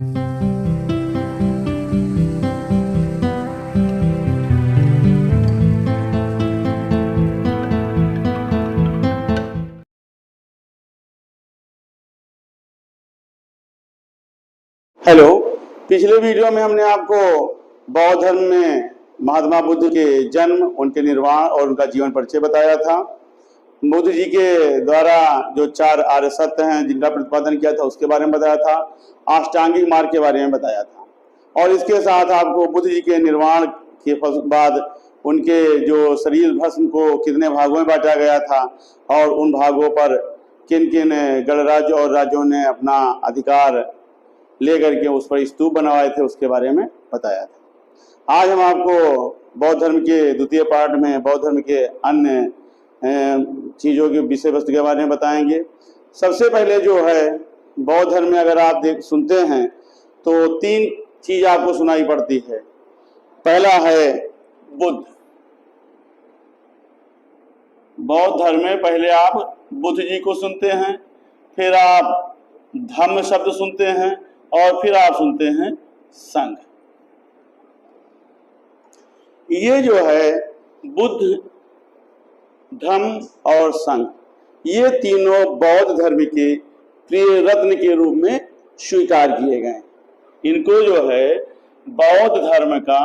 Hello. पिछले video में हमने आपको बौद्ध धर्म में महात्मा बुद्ध के जन्म, उनके निर्वाण और उनका जीवन परिचय बताया था। बुद्ध जी के द्वारा जो 4 आर्य सत्य हैं जिनका प्रतिपादन किया था उसके बारे में बताया था। अष्टांगिक मार्ग के बारे में बताया था। और इसके साथ आपको बुद्ध जी के निर्वाण के बाद उनके जो शरीर भस्म को कितने भागों में बांटा गया था और उन भागों पर किन किन गणराज्य और राज्यों ने अपना अधिकार लेकर के उस पर स्तूप बनवाए थे उसके बारे में बताया था। आज हम आपको बौद्ध धर्म के द्वितीय पार्ट में बौद्ध धर्म के अन्य चीज़ों की विषय वस्तु के बारे में बताएंगे। सबसे पहले जो है बौद्ध धर्म में अगर आप सुनते हैं तो 3 चीज़ आपको सुनाई पड़ती है। पहला है बुद्ध। बौद्ध धर्म में पहले आप बुद्ध जी को सुनते हैं, फिर आप धम्म शब्द सुनते हैं और फिर आप सुनते हैं संघ। ये जो है बुद्ध, धम्म और संघ, ये तीनों बौद्ध धर्म के प्रिय रत्न के रूप में स्वीकार किए गए। इनको जो है बौद्ध धर्म का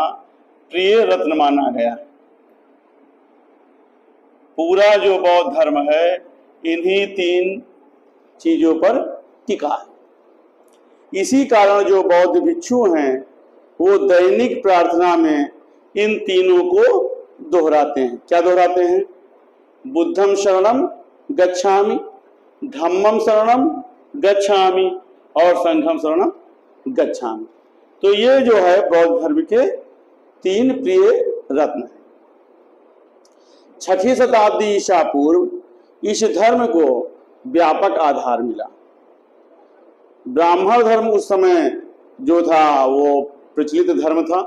प्रिय रत्न माना गया। पूरा जो बौद्ध धर्म है इन्हीं 3 चीजों पर टिका है। इसी कारण जो बौद्ध भिक्षु हैं वो दैनिक प्रार्थना में इन तीनों को दोहराते हैं। क्या दोहराते हैं? बुद्धम शरणम गच्छामि, धम्मम शरणम गच्छामि और संघम शरणम गच्छामि। तो ये जो है बौद्ध धर्म के 3 प्रिय रत्न हैं। 6ठी शताब्दी ईसा पूर्व इस धर्म को व्यापक आधार मिला। ब्राह्मण धर्म उस समय जो था वो प्रचलित धर्म था,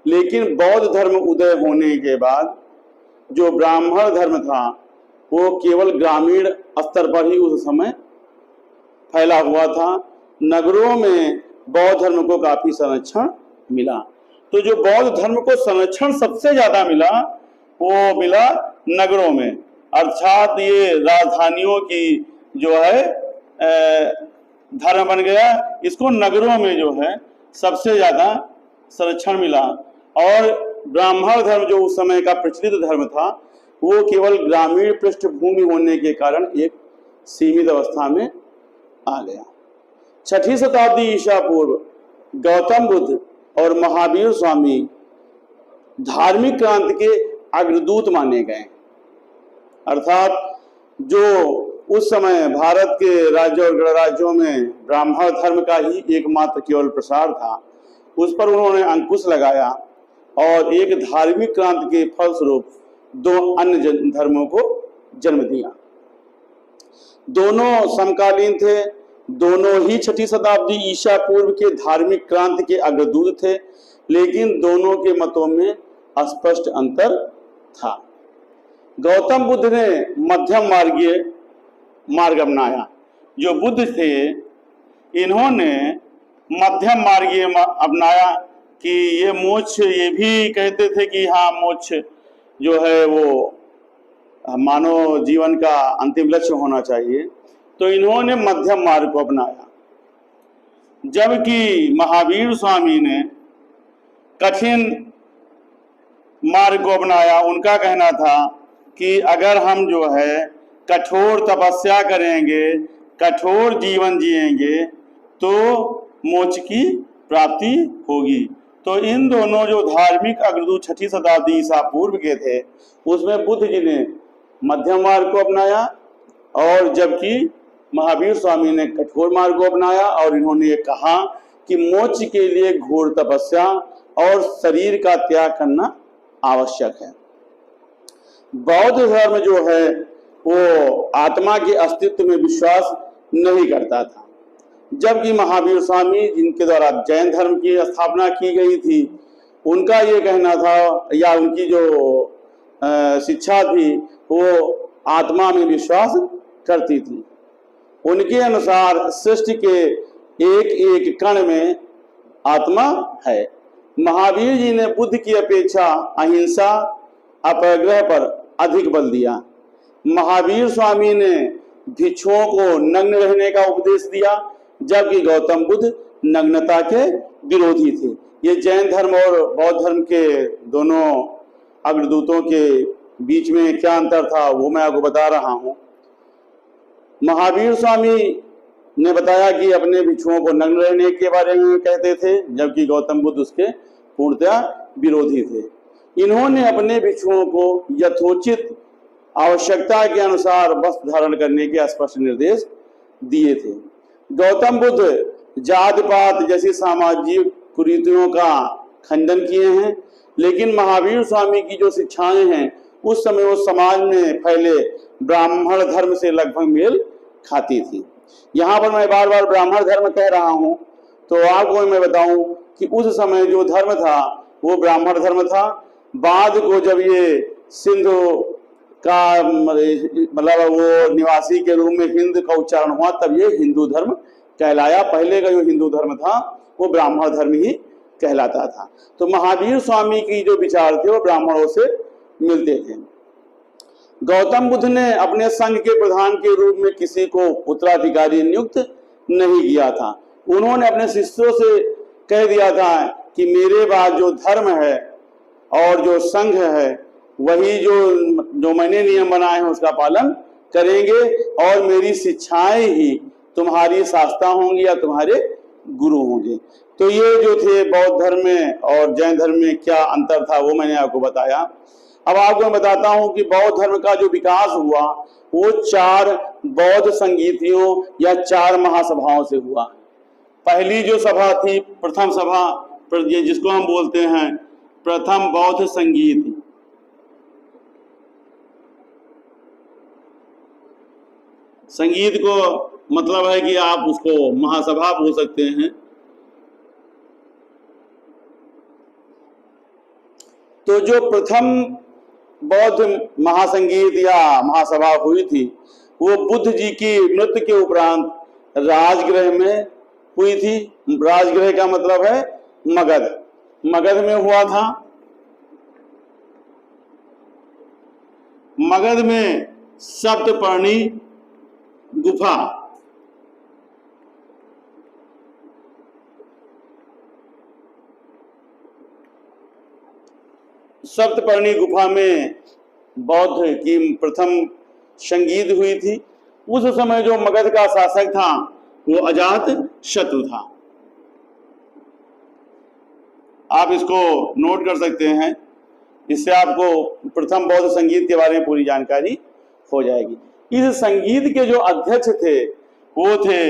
लेकिन बौद्ध धर्म उदय होने के बाद जो ब्राह्मण धर्म था वो केवल ग्रामीण स्तर पर ही उस समय फैला हुआ था। नगरों में बौद्ध धर्म को काफी संरक्षण मिला। तो जो बौद्ध धर्म को संरक्षण सबसे ज्यादा मिला वो मिला नगरों में, अर्थात ये राजधानियों की जो है धर्म बन गया। इसको नगरों में जो है सबसे ज्यादा संरक्षण मिला। और ब्राह्मण धर्म जो उस समय का प्रचलित धर्म था वो केवल ग्रामीण पृष्ठभूमि होने के कारण एक सीमित अवस्था में आ गया। 6ठी शताब्दी ईसा पूर्व गौतम बुद्ध और महावीर स्वामी धार्मिक क्रांति के अग्रदूत माने गए। अर्थात जो उस समय भारत के राज्य और गणराज्यों में ब्राह्मण धर्म का ही एकमात्र केवल प्रसार था, उस पर उन्होंने अंकुश लगाया और एक धार्मिक क्रांति के फलस्वरूप 2 अन्य धर्मों को जन्म दिया। दोनों समकालीन थे, दोनों ही 6ठी शताब्दी ईसा पूर्व के धार्मिक क्रांति के अग्रदूत थे, लेकिन दोनों के मतों में स्पष्ट अंतर था। गौतम बुद्ध ने मध्यम मार्गीय मार्ग अपनाया। जो बुद्ध थे इन्होंने मध्यम मार्गीय अपनाया कि ये मोक्ष, ये भी कहते थे कि हाँ मोक्ष जो है वो मानव जीवन का अंतिम लक्ष्य होना चाहिए। तो इन्होंने मध्यम मार्ग को अपनाया, जबकि महावीर स्वामी ने कठिन मार्ग को अपनाया। उनका कहना था कि अगर हम जो है कठोर तपस्या करेंगे, कठोर जीवन जिएंगे तो मोक्ष की प्राप्ति होगी। तो इन दोनों जो धार्मिक अग्रदूत 6ठी शताब्दी ईसा पूर्व के थे उसमें बुद्ध जी ने मध्यम मार्ग को अपनाया और जबकि महावीर स्वामी ने कठोर मार्ग को अपनाया। और इन्होंने ये कहा कि मोक्ष के लिए घोर तपस्या और शरीर का त्याग करना आवश्यक है। बौद्ध धर्म जो है वो आत्मा के अस्तित्व में विश्वास नहीं करता था, जबकि महावीर स्वामी जिनके द्वारा जैन धर्म की स्थापना की गई थी उनका ये कहना था या उनकी जो शिक्षा थी वो आत्मा में विश्वास करती थी। उनके अनुसार सृष्टि के एक एक कण में आत्मा है। महावीर जी ने बुद्ध की अपेक्षा अहिंसा अपरिग्रह पर अधिक बल दिया। महावीर स्वामी ने भिक्षुओं को नग्न रहने का उपदेश दिया, जबकि गौतम बुद्ध नग्नता के विरोधी थे। ये जैन धर्म और बौद्ध धर्म के दोनों अग्रदूतों के बीच में क्या अंतर था वो मैं आपको बता रहा हूं। महावीर स्वामी ने बताया कि अपने भिक्षुओं को नग्न रहने के बारे में कहते थे, जबकि गौतम बुद्ध उसके पूर्णतया विरोधी थे। इन्होंने अपने भिक्षुओं को यथोचित आवश्यकता के अनुसार वस्त्र धारण करने के स्पष्ट निर्देश दिए थे। गौतम बुद्ध जात पात जैसी सामाजिक कुरीतियों का खंडन किए हैं, लेकिन महावीर स्वामी की जो शिक्षाएं हैं उस समय वो समाज में फैले ब्राह्मण धर्म से लगभग मेल खाती थी। यहाँ पर मैं बार बार ब्राह्मण धर्म कह रहा हूँ तो आपको मैं बताऊं कि उस समय जो धर्म था वो ब्राह्मण धर्म था। बाद को जब ये सिंधु का मतलब वो निवासी के रूप में हिंद का उच्चारण हुआ तब ये हिंदू धर्म कहलाया। पहले का जो हिंदू धर्म था वो ब्राह्मण धर्म ही कहलाता था। तो महावीर स्वामी की जो विचार थे वो ब्राह्मणों से मिलते थे। गौतम बुद्ध ने अपने संघ के प्रधान के रूप में किसी को उत्तराधिकारी नियुक्त नहीं किया था। उन्होंने अपने शिष्यों से कह दिया था कि मेरे बाद जो धर्म है और जो संघ है वही जो मैंने नियम बनाए हैं उसका पालन करेंगे और मेरी शिक्षाएं ही तुम्हारी शास्त्रा होंगी या तुम्हारे गुरु होंगे। तो ये जो थे बौद्ध धर्म में और जैन धर्म में क्या अंतर था वो मैंने आपको बताया। अब आपको मैं बताता हूं कि बौद्ध धर्म का जो विकास हुआ वो 4 बौद्ध संगीतियों या 4 महासभाओं से हुआ। पहली जो सभा थी प्रथम सभा जिसको हम बोलते हैं प्रथम बौद्ध संगीत। संगीत को मतलब है कि आप उसको महासभा बोल सकते हैं। तो जो प्रथम बौद्ध महासंगीत या महासभा हुई थी वो बुद्ध जी की मृत्यु के उपरांत राजगृह में हुई थी। राजगृह का मतलब है मगध में हुआ था। मगध में सप्तपर्णी गुफा सप्तपर्णी गुफा में बौद्ध की प्रथम संगीत हुई थी। उस समय जो मगध का शासक था वो अजात शत्रु था। आप इसको नोट कर सकते हैं, इससे आपको प्रथम बौद्ध संगीत के बारे में पूरी जानकारी हो जाएगी। इस संगीत के जो अध्यक्ष थे वो थे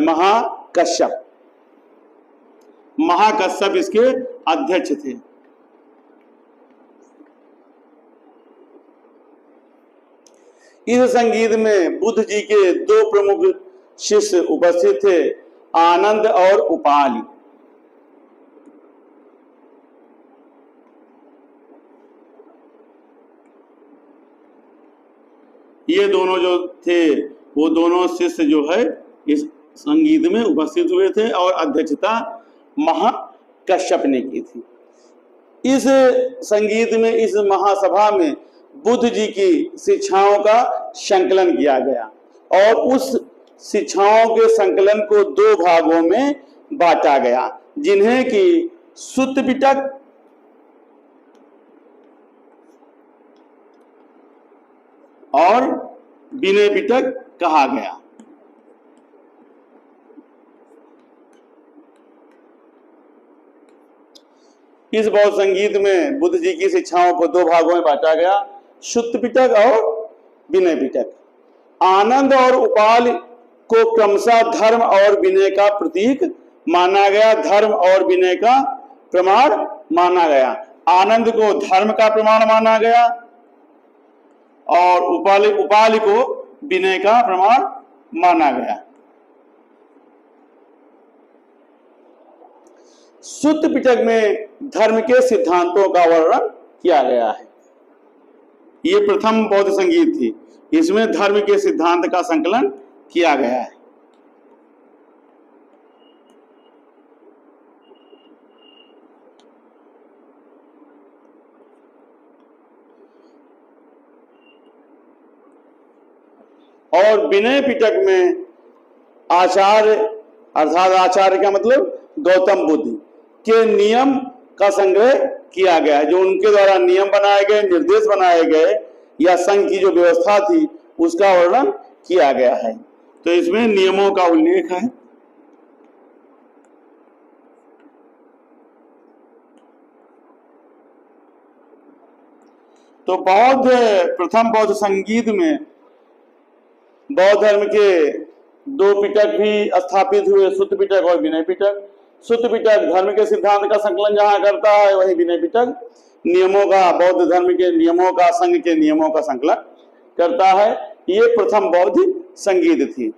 महाकश्यप। महाकश्यप इसके अध्यक्ष थे। इस संगीत में बुद्ध जी के 2 प्रमुख शिष्य उपस्थित थे, आनंद और उपाली। ये दोनों जो थे वो दोनों शिष्य जो है इस संगीत में उपस्थित हुए थे और अध्यक्षता महाकश्यप ने की थी। इस संगीत में इस महासभा में बुद्ध जी की शिक्षाओं का संकलन किया गया और उस शिक्षाओं के संकलन को 2 भागों में बांटा गया, जिन्हें कि सुत्त पिटक और विनय पिटक कहा गया। इस बौद्ध संगीत में बुद्ध जी की शिक्षाओं को 2 भागों में बांटा गया, सुत्त पिटक और विनय पिटक। आनंद और उपाल को क्रमशः धर्म और विनय का प्रतीक माना गया, धर्म और विनय का प्रमाण माना गया। आनंद को धर्म का प्रमाण माना गया और उपाल को विनय का प्रमाण माना गया। सुत्त पिटक में धर्म के सिद्धांतों का वर्णन किया गया है। ये प्रथम बौद्ध संगीत थी, इसमें धर्म के सिद्धांत का संकलन किया गया है। और विनय पिटक में आचार्य अर्थात आचार्य का मतलब गौतम बुद्ध के नियम का संग्रह किया गया है। जो उनके द्वारा नियम बनाए गए, निर्देश बनाए गए या संघ की जो व्यवस्था थी उसका वर्णन किया गया है। तो इसमें नियमों का उल्लेख है। तो प्रथम बौद्ध संगीत में बौद्ध धर्म के दो पिटक भी स्थापित हुए, सुत्त पिटक और विनय पिटक। सुत्त पिटक धर्म के सिद्धांत का संकलन जहां करता है, वही विनय पिटक नियमों का, बौद्ध धर्म के नियमों का, संघ के नियमों का संकलन करता है। ये प्रथम बौद्ध संगीत थी।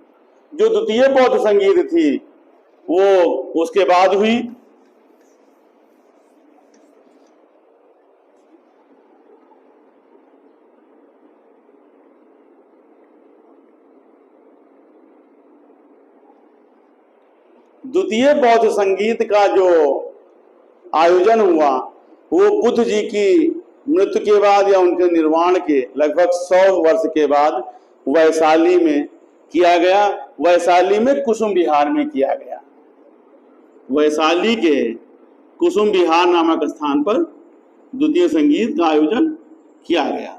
जो द्वितीय बौद्ध संगीत थी वो उसके बाद हुई। द्वितीय बौद्ध संगीत का जो आयोजन हुआ वो बुद्ध जी की मृत्यु के बाद या उनके निर्वाण के लगभग 100 वर्ष के बाद वैशाली में किया गया। वैशाली में कुसुम विहार में किया गया। वैशाली के कुसुम विहार नामक स्थान पर द्वितीय संगीत का आयोजन किया गया।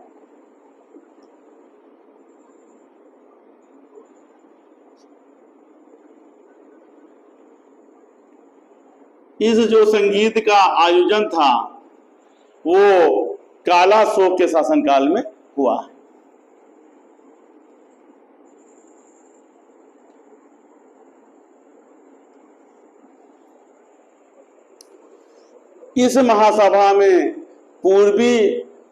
इस जो संगीत का आयोजन था वो काला शोक के शासनकाल में हुआ है। इस महासभा में पूर्वी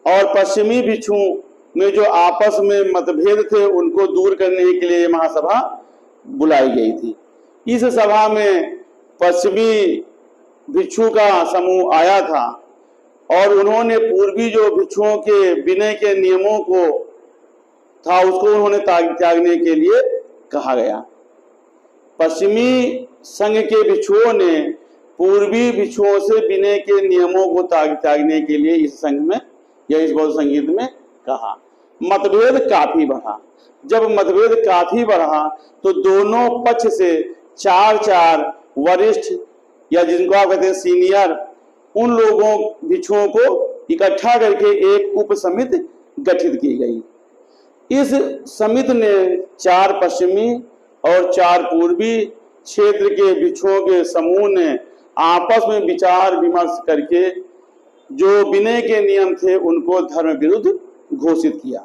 और पश्चिमी भिक्षुओं में जो आपस में मतभेद थे उनको दूर करने के लिए महासभा बुलाई गई थी। इस सभा में पश्चिमी भिक्षु का समूह आया था और उन्होंने पूर्वी जो भिक्षुओं के विनय के नियमों को था उसको उन्होंने त्यागने के लिए कहा गया। पश्चिमी संघ के भिक्षुओं ने पूर्वी भिक्षुओं से विनय के नियमों को त्यागने के लिए इस संघ में या इस बौद्ध संगीत में कहा। मतभेद काफी बढ़ा। जब मतभेद काफी बढ़ा तो दोनों पक्ष से 4 वरिष्ठ या जिनको आप कहते हैं सीनियर, उन लोगों भिक्षुओं को इकट्ठा करके एक उप समिति गठित की गई। इस समिति ने 4 पश्चिमी और 4 पूर्वी क्षेत्र के भिक्षुओं के समूह ने आपस में विचार विमर्श करके जो विनय के नियम थे उनको धर्म विरुद्ध घोषित किया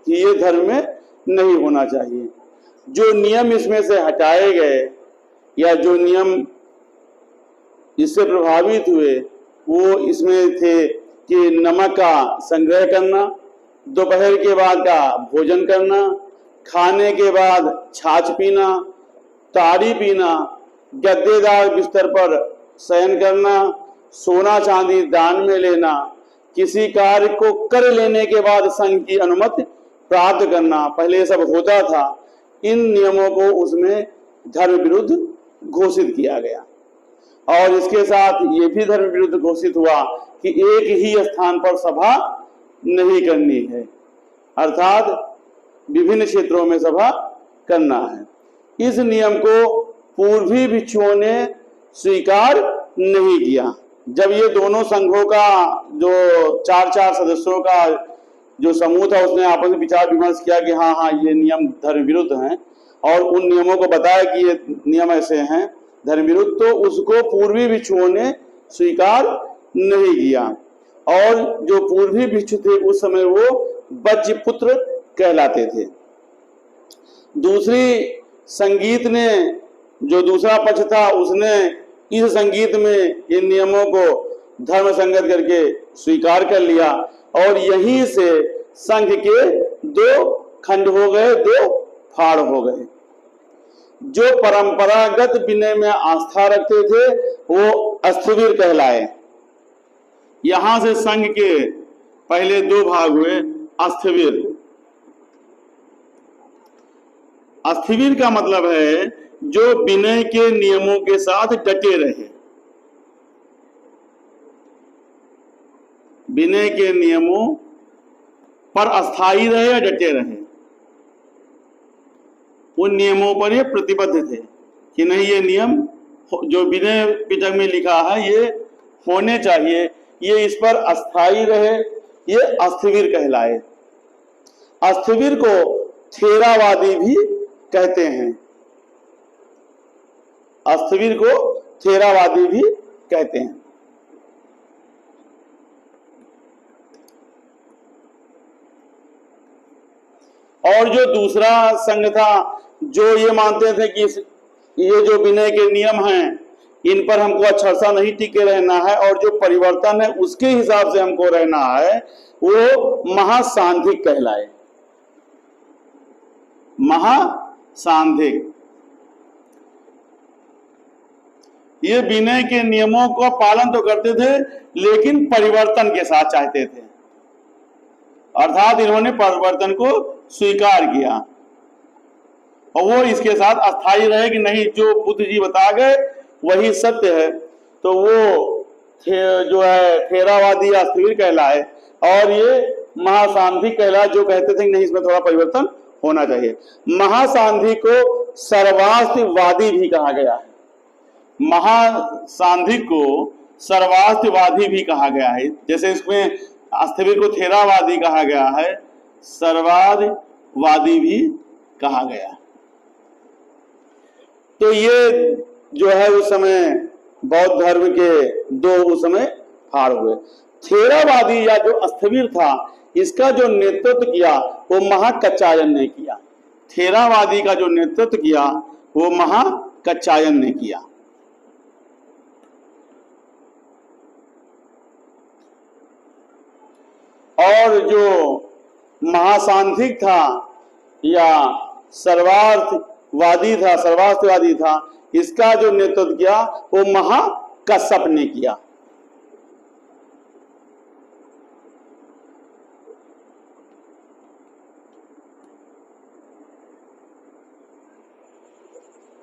कि ये धर्म में नहीं होना चाहिए। जो नियम इसमें से हटाए गए या जो नियम इससे प्रभावित हुए वो इसमें थे कि नमक का संग्रह करना, दोपहर के बाद का भोजन करना, खाने के बाद छाछ पीना, ताड़ी पीना, गद्देदार बिस्तर पर शयन करना, सोना चांदी दान में लेना, किसी कार्य को कर लेने के बाद संघ की अनुमति प्राप्त करना, पहले सब होता था। इन नियमों को उसमें धर्म विरुद्ध घोषित किया गया और इसके साथ ये भी धर्म विरुद्ध घोषित हुआ कि एक ही स्थान पर सभा नहीं करनी है, अर्थात विभिन्न क्षेत्रों में सभा करना है। इस नियम को पूर्वी भिक्षुओं ने स्वीकार नहीं किया। जब ये दोनों संघों का जो 4 सदस्यों का जो समूह था उसने आपस में विचार विमर्श किया कि हाँ ये नियम धर्म विरुद्ध हैं और उन नियमों को बताया कि ये नियम ऐसे हैं धर्म विरुद्ध, तो उसको पूर्वी भिक्षुओं ने स्वीकार नहीं किया। और जो पूर्वी भिक्षु थे उस समय वो बज्रपुत्र कहलाते थे। दूसरी संगीत ने जो दूसरा पक्ष था उसने इस संगीत में इन नियमों को धर्म संगत करके स्वीकार कर लिया और यहीं से संघ के 2 खंड हो गए, 2 फाड़ हो गए। जो परंपरागत विनय में आस्था रखते थे वो अस्थविर कहलाए। यहां से संघ के पहले 2 भाग हुए। अस्थविर, अस्थविर का मतलब है जो विनय के नियमों के साथ डटे रहे, विनय के नियमों पर अस्थायी रहे या डटे रहे। उन नियमों पर ये प्रतिबद्ध थे कि नहीं, ये नियम जो विनय पिटक में लिखा है ये होने चाहिए, ये इस पर अस्थायी रहे, ये अस्थिवीर कहलाए। अस्थिवीर को थेरावादी भी कहते हैं, अस्थिवीर को थेरावादी भी कहते हैं। और जो दूसरा संघ था, जो ये मानते थे कि ये जो विनय के नियम हैं इन पर हमको अक्षरशः नहीं टिके रहना है और जो परिवर्तन है उसके हिसाब से हमको रहना है, वो महासांधिक कहलाए। महासांधिक ये विनय के नियमों का पालन तो करते थे लेकिन परिवर्तन के साथ चाहते थे, अर्थात इन्होंने परिवर्तन को स्वीकार किया और वो इसके साथ अस्थायी रहे कि नहीं, जो बुद्ध जी बता गए वही सत्य है। तो वो जो है थेरावादी अस्थिवीर कहलाए और ये महासांधिक कहलाए, जो कहते थे कि नहीं, इसमें थोड़ा परिवर्तन होना चाहिए। महासांधिक को सर्वास्तिवादी भी कहा गया है, महासांधिक को सर्वास्तिवादी भी कहा गया है। जैसे इसमें अस्थिवीर को थेरावादी कहा गया है, सर्वादवादी भी कहा गया। तो ये जो है उस समय बौद्ध धर्म के दो उस समय फाड़ हुए। थेरावादी या जो अस्थिवीर था, इसका जो नेतृत्व किया वो महाकच्चायन ने किया। थेरावादी का जो नेतृत्व किया वो महाकच्चायन ने किया। और जो महासांधिक था या सर्वार्थवादी था, इसका जो नेतृत्व किया वो महाकश्यप ने किया।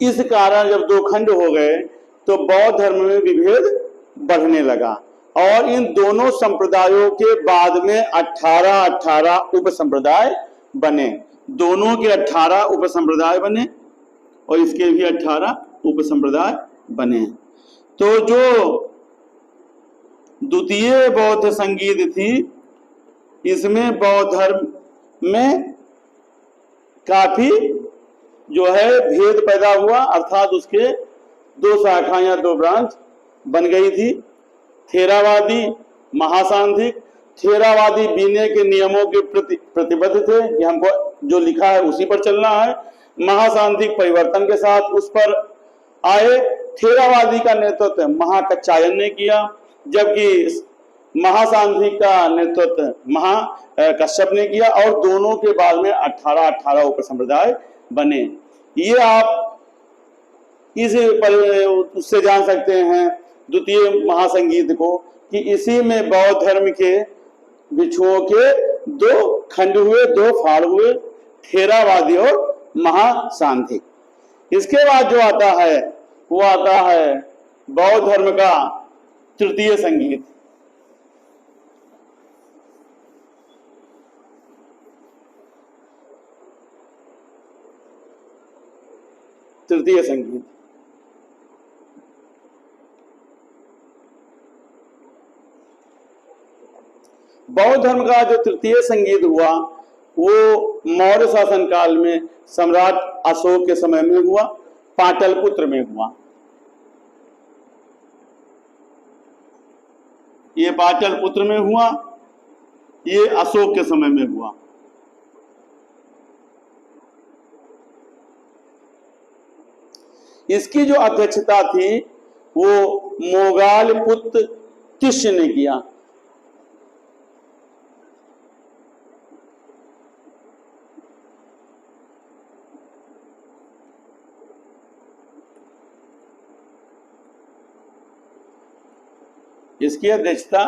इस कारण जब दो खंड हो गए तो बौद्ध धर्म में विभेद बढ़ने लगा और इन दोनों संप्रदायों के बाद में 18 उप संप्रदाय बने। दोनों के 18 उप संप्रदाय बने और इसके भी 18 उप संप्रदाय बने। तो जो द्वितीय बौद्ध संगीत थी, इसमें बौद्ध धर्म में काफी जो है भेद पैदा हुआ, अर्थात उसके दो शाखा या दो ब्रांच बन गई थी। थेरावादी, महासांधिक। थेरावादी विनय के नियमों के प्रति प्रतिबद्ध थे कि हमको जो लिखा है उसी पर चलना है। महासांधिक परिवर्तन के साथ उस पर आए। थेरावादी का नेतृत्व महाकच्चायन ने किया, जबकि महासांधिक का नेतृत्व महाकश्यप ने किया और दोनों के बाद में 18 उप संप्रदाय बने। ये आप इस उससे जान सकते हैं द्वितीय महासंगीत को कि इसी में बौद्ध धर्म के भिक्षुओं के दो खंड हुए, दो फाड़ हुए, थेरावादी और महासांधिक। इसके बाद जो आता है वो आता है बौद्ध धर्म का तृतीय संगीत। तृतीय संगीत बौद्ध धर्म का जो तृतीय संगीत हुआ वो मौर्य शासन काल में सम्राट अशोक के समय में हुआ, पाटलिपुत्र में हुआ। ये पाटलिपुत्र में हुआ, ये अशोक के समय में हुआ। इसकी जो अध्यक्षता थी वो मोगालपुत्र तिष्य ने किया। इसकी अध्यक्षता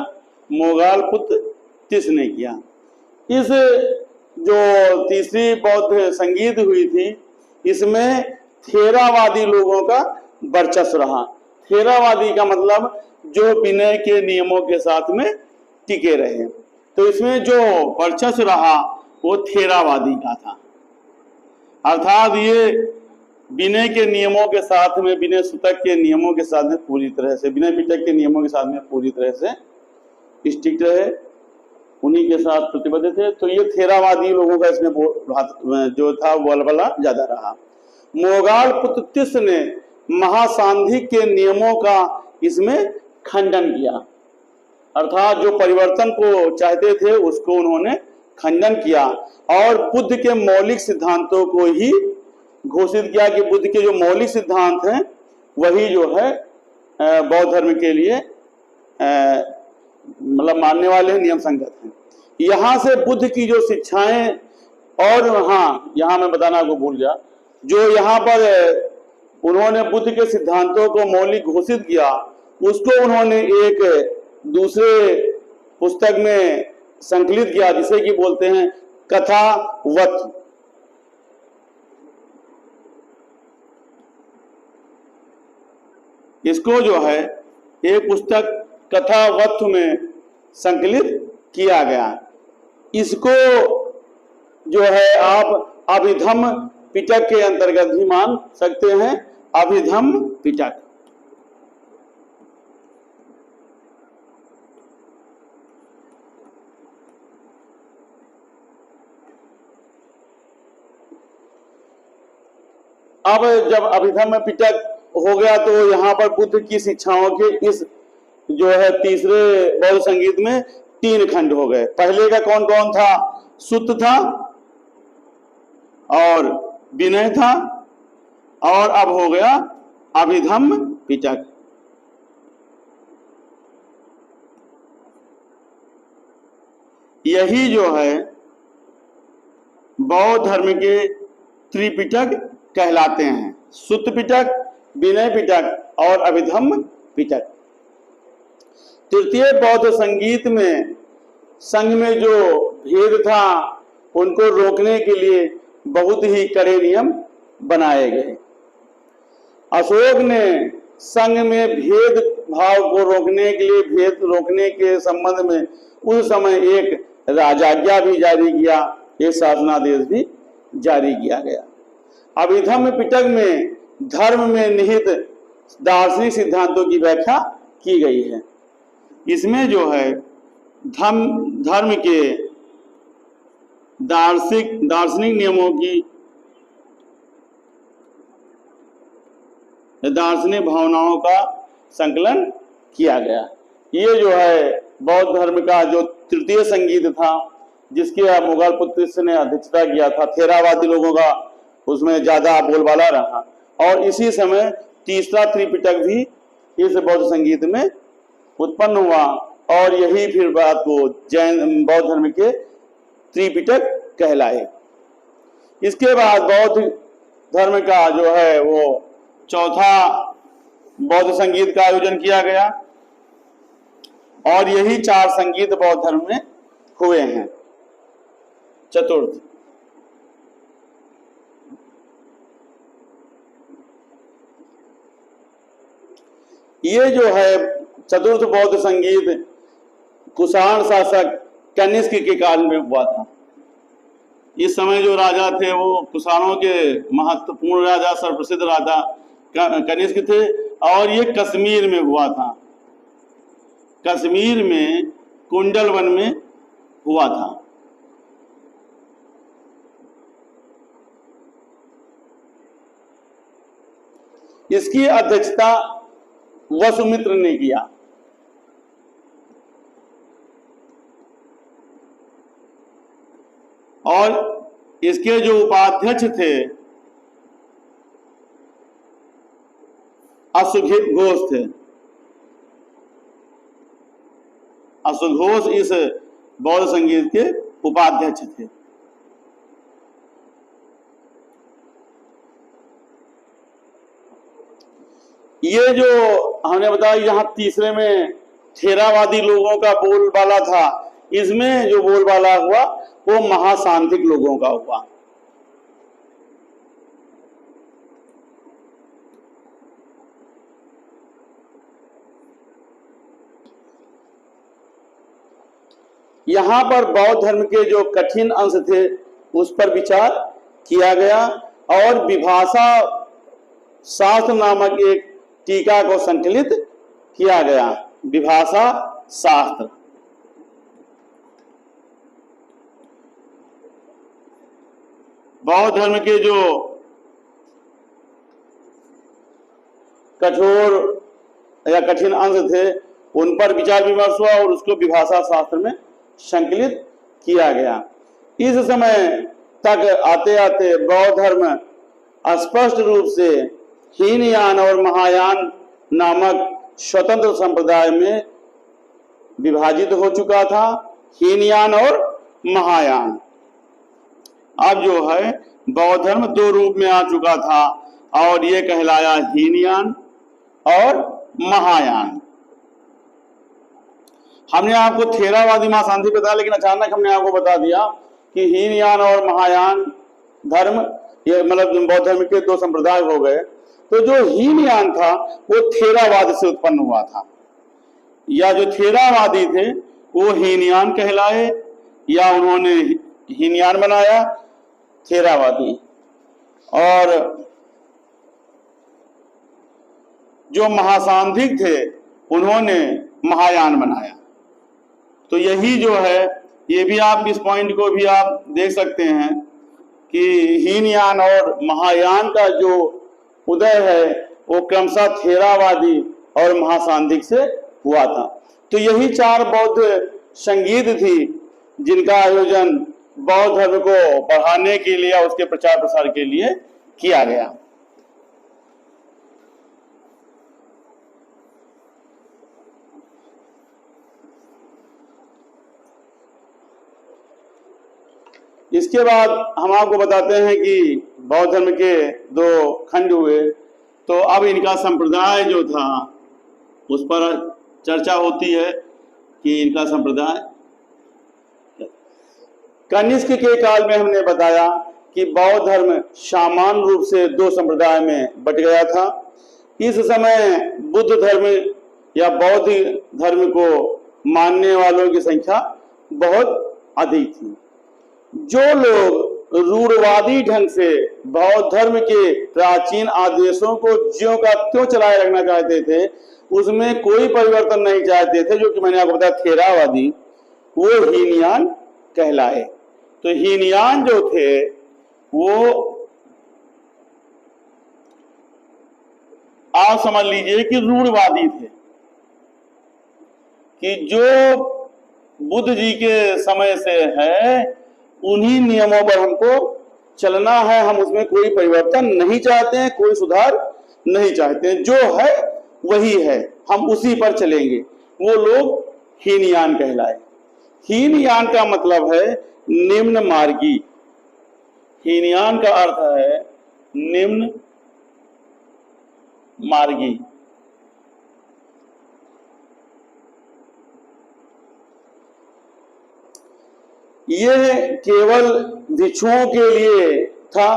मोगालपुत्र तिष्य ने किया। इस जो तीसरी बौद्ध संगीत हुई थी, इसमें थेरावादी लोगों का वर्चस्व रहा। थेरावादी का मतलब जो विनय के नियमों के साथ में टिके रहे। तो इसमें जो वर्चस्व रहा वो थेरावादी का था। अर्थात ये विनय के नियमों के साथ में, विनय सूतक के नियमों के साथ में पूरी तरह से, विनय पिटक के नियमों के साथ में पूरी तरह से स्ट्रिक्ट रहे, उन्हीं के साथ प्रतिबद्ध थे। तो ये थेरावादी लोगों का इसमें जो था बोलबाला ज्यादा रहा। मोगाल पुत्र तिस्र ने महासांधिक के नियमों का इसमें खंडन किया, अर्थात जो परिवर्तन को चाहते थे उसको उन्होंने खंडन किया और बुद्ध के मौलिक सिद्धांतों को ही घोषित किया कि बुद्ध के जो मौलिक सिद्धांत हैं वही जो है बौद्ध धर्म के लिए मतलब मानने वाले हैं, नियम संगत हैं। यहाँ से बुद्ध की जो शिक्षाएं, और हाँ यहाँ मैं बताना को भूल गया, जो यहाँ पर उन्होंने बुद्ध के सिद्धांतों को मौलिक घोषित किया उसको उन्होंने एक दूसरे पुस्तक में संकलित किया जिसे कि बोलते हैं कथावत। इसको जो है एक पुस्तक कथावत में संकलित किया गया। इसको जो है आप अभिधम्म पिटक के अंतर्गत भी मान सकते हैं, अभिधम्म पिटक। अब जब अभिधम्म पिटक हो गया तो यहाँ पर बुद्ध की शिक्षाओं के इस जो है तीसरे बौद्ध संगीत में 3 खंड हो गए। पहले का कौन कौन था? सुत्त था और विनय था, और अब हो गया अभिधम्म पिटक। यही जो है बौद्ध धर्म के त्रिपिटक कहलाते हैं, सुत्त पिटक, विनय पिटक और अभिधम्म पिटक। तृतीय बौद्ध संगीत में संघ में जो भेद था उनको रोकने के लिए बहुत ही कड़े नियम बनाए गए। अशोक ने संघ में भेद भाव को रोकने के लिए, भेद रोकने के संबंध में उस समय एक राजाज्ञा भी जारी किया, एक शासनादेश भी जारी किया गया। अभिधम्म पिटक में धर्म में निहित दार्शनिक सिद्धांतों की व्याख्या की गई है। इसमें जो है धर्म के दार्शनिक नियमों की, दार्शनिक भावनाओं का संकलन किया गया। ये जो है बौद्ध धर्म का जो तृतीय संगीत था जिसके मुगल पुत्र ने अध्यक्षता किया था, थेरावादी लोगों का उसमें ज्यादा बोलबाला रहा, और इसी समय तीसरा त्रिपिटक भी इस बौद्ध संगीत में उत्पन्न हुआ, और यही फिर बात को जैन बौद्ध धर्म के त्रिपिटक कहलाए। इसके बाद बौद्ध धर्म का जो है वो चौथा बौद्ध संगीत का आयोजन किया गया, और यही 4 संगीत बौद्ध धर्म में हुए हैं। चतुर्थ, ये जो है चतुर्थ बौद्ध संगीत कुषाण शासक कनिष्क के काल में हुआ था। इस समय जो राजा थे वो कुषाणों के महत्वपूर्ण राजा, सर्वप्रसिद्ध राजा कनिष्क थे, और ये कश्मीर में हुआ था। कश्मीर में कुंडल वन में हुआ था। इसकी अध्यक्षता वसुमित्र ने किया, और इसके जो उपाध्यक्ष थे असुघोष थे। असुघोष इस बौद्ध संगीत के उपाध्यक्ष थे। ये जो हमने बताया यहाँ तीसरे में थेरावादी लोगों का बोलबाला था, इसमें जो बोलबाला हुआ वो महासांधिक लोगों का हुआ। यहाँ पर बौद्ध धर्म के जो कठिन अंश थे उस पर विचार किया गया, और विभाषा शास्त्र नामक एक टीका को संकलित किया गया। विभाषा शास्त्र बौद्ध धर्म के जो कठोर या कठिन अंश थे उन पर विचार विमर्श हुआ और उसको विभाषा शास्त्र में संकलित किया गया। इस समय तक आते आते बौद्ध धर्म स्पष्ट रूप से हीनयान और महायान नामक स्वतंत्र संप्रदाय में विभाजित हो चुका था। हीनयान और महायान अब जो है बौद्ध धर्म दो रूप में आ चुका था और ये कहलाया हीनयान और महायान। हमने आपको थेरावादी महाशांति बताया, लेकिन अचानक हमने आपको बता दिया कि हीनयान और महायान धर्म ये मतलब बौद्ध धर्म के दो संप्रदाय हो गए। तो जो हीनयान था वो थेरावाद से उत्पन्न हुआ था, या जो थेरावादी थे वो हीनयान कहलाए, या उन्होंने हीनयान बनाया थेरावादी, और जो महासांधिक थे उन्होंने महायान बनाया। तो यही जो है, ये भी आप इस पॉइंट को भी आप देख सकते हैं कि हीनयान और महायान का जो उदय है वो क्रमशः थेरावादी और महासांधिक से हुआ था। तो यही चार बौद्ध संगीत थी जिनका आयोजन बौद्ध धर्म को बढ़ाने के लिए और उसके प्रचार प्रसार के लिए किया गया। इसके बाद हम आपको बताते हैं कि बौद्ध धर्म के दो खंड हुए, तो अब इनका संप्रदाय जो था उस पर चर्चा होती है कि इनका संप्रदाय कनिष्क के काल में हमने बताया कि बौद्ध धर्म सामान्य रूप से दो संप्रदाय में बट गया था। इस समय बुद्ध धर्म या बौद्ध धर्म को मानने वालों की संख्या बहुत अधिक थी। जो लोग रूढ़वादी ढंग से बौद्ध धर्म के प्राचीन आदेशों को ज्यों का त्यों चलाए रखना चाहते थे, उसमें कोई परिवर्तन नहीं चाहते थे, जो कि मैंने आपको बताया थेरावादी, वो हीनयान कहलाए। तो हीनयान जो थे वो आप समझ लीजिए कि रूढ़वादी थे, कि जो बुद्ध जी के समय से है उन्हीं नियमों पर हमको चलना है, हम उसमें कोई परिवर्तन नहीं चाहते हैं, कोई सुधार नहीं चाहते हैं, जो है वही है, हम उसी पर चलेंगे। वो लोग हीनयान कहलाए। हीनयान का मतलब है निम्न मार्गी। हीनयान का अर्थ है निम्न मार्गी। ये केवल भिक्षुओं के लिए था।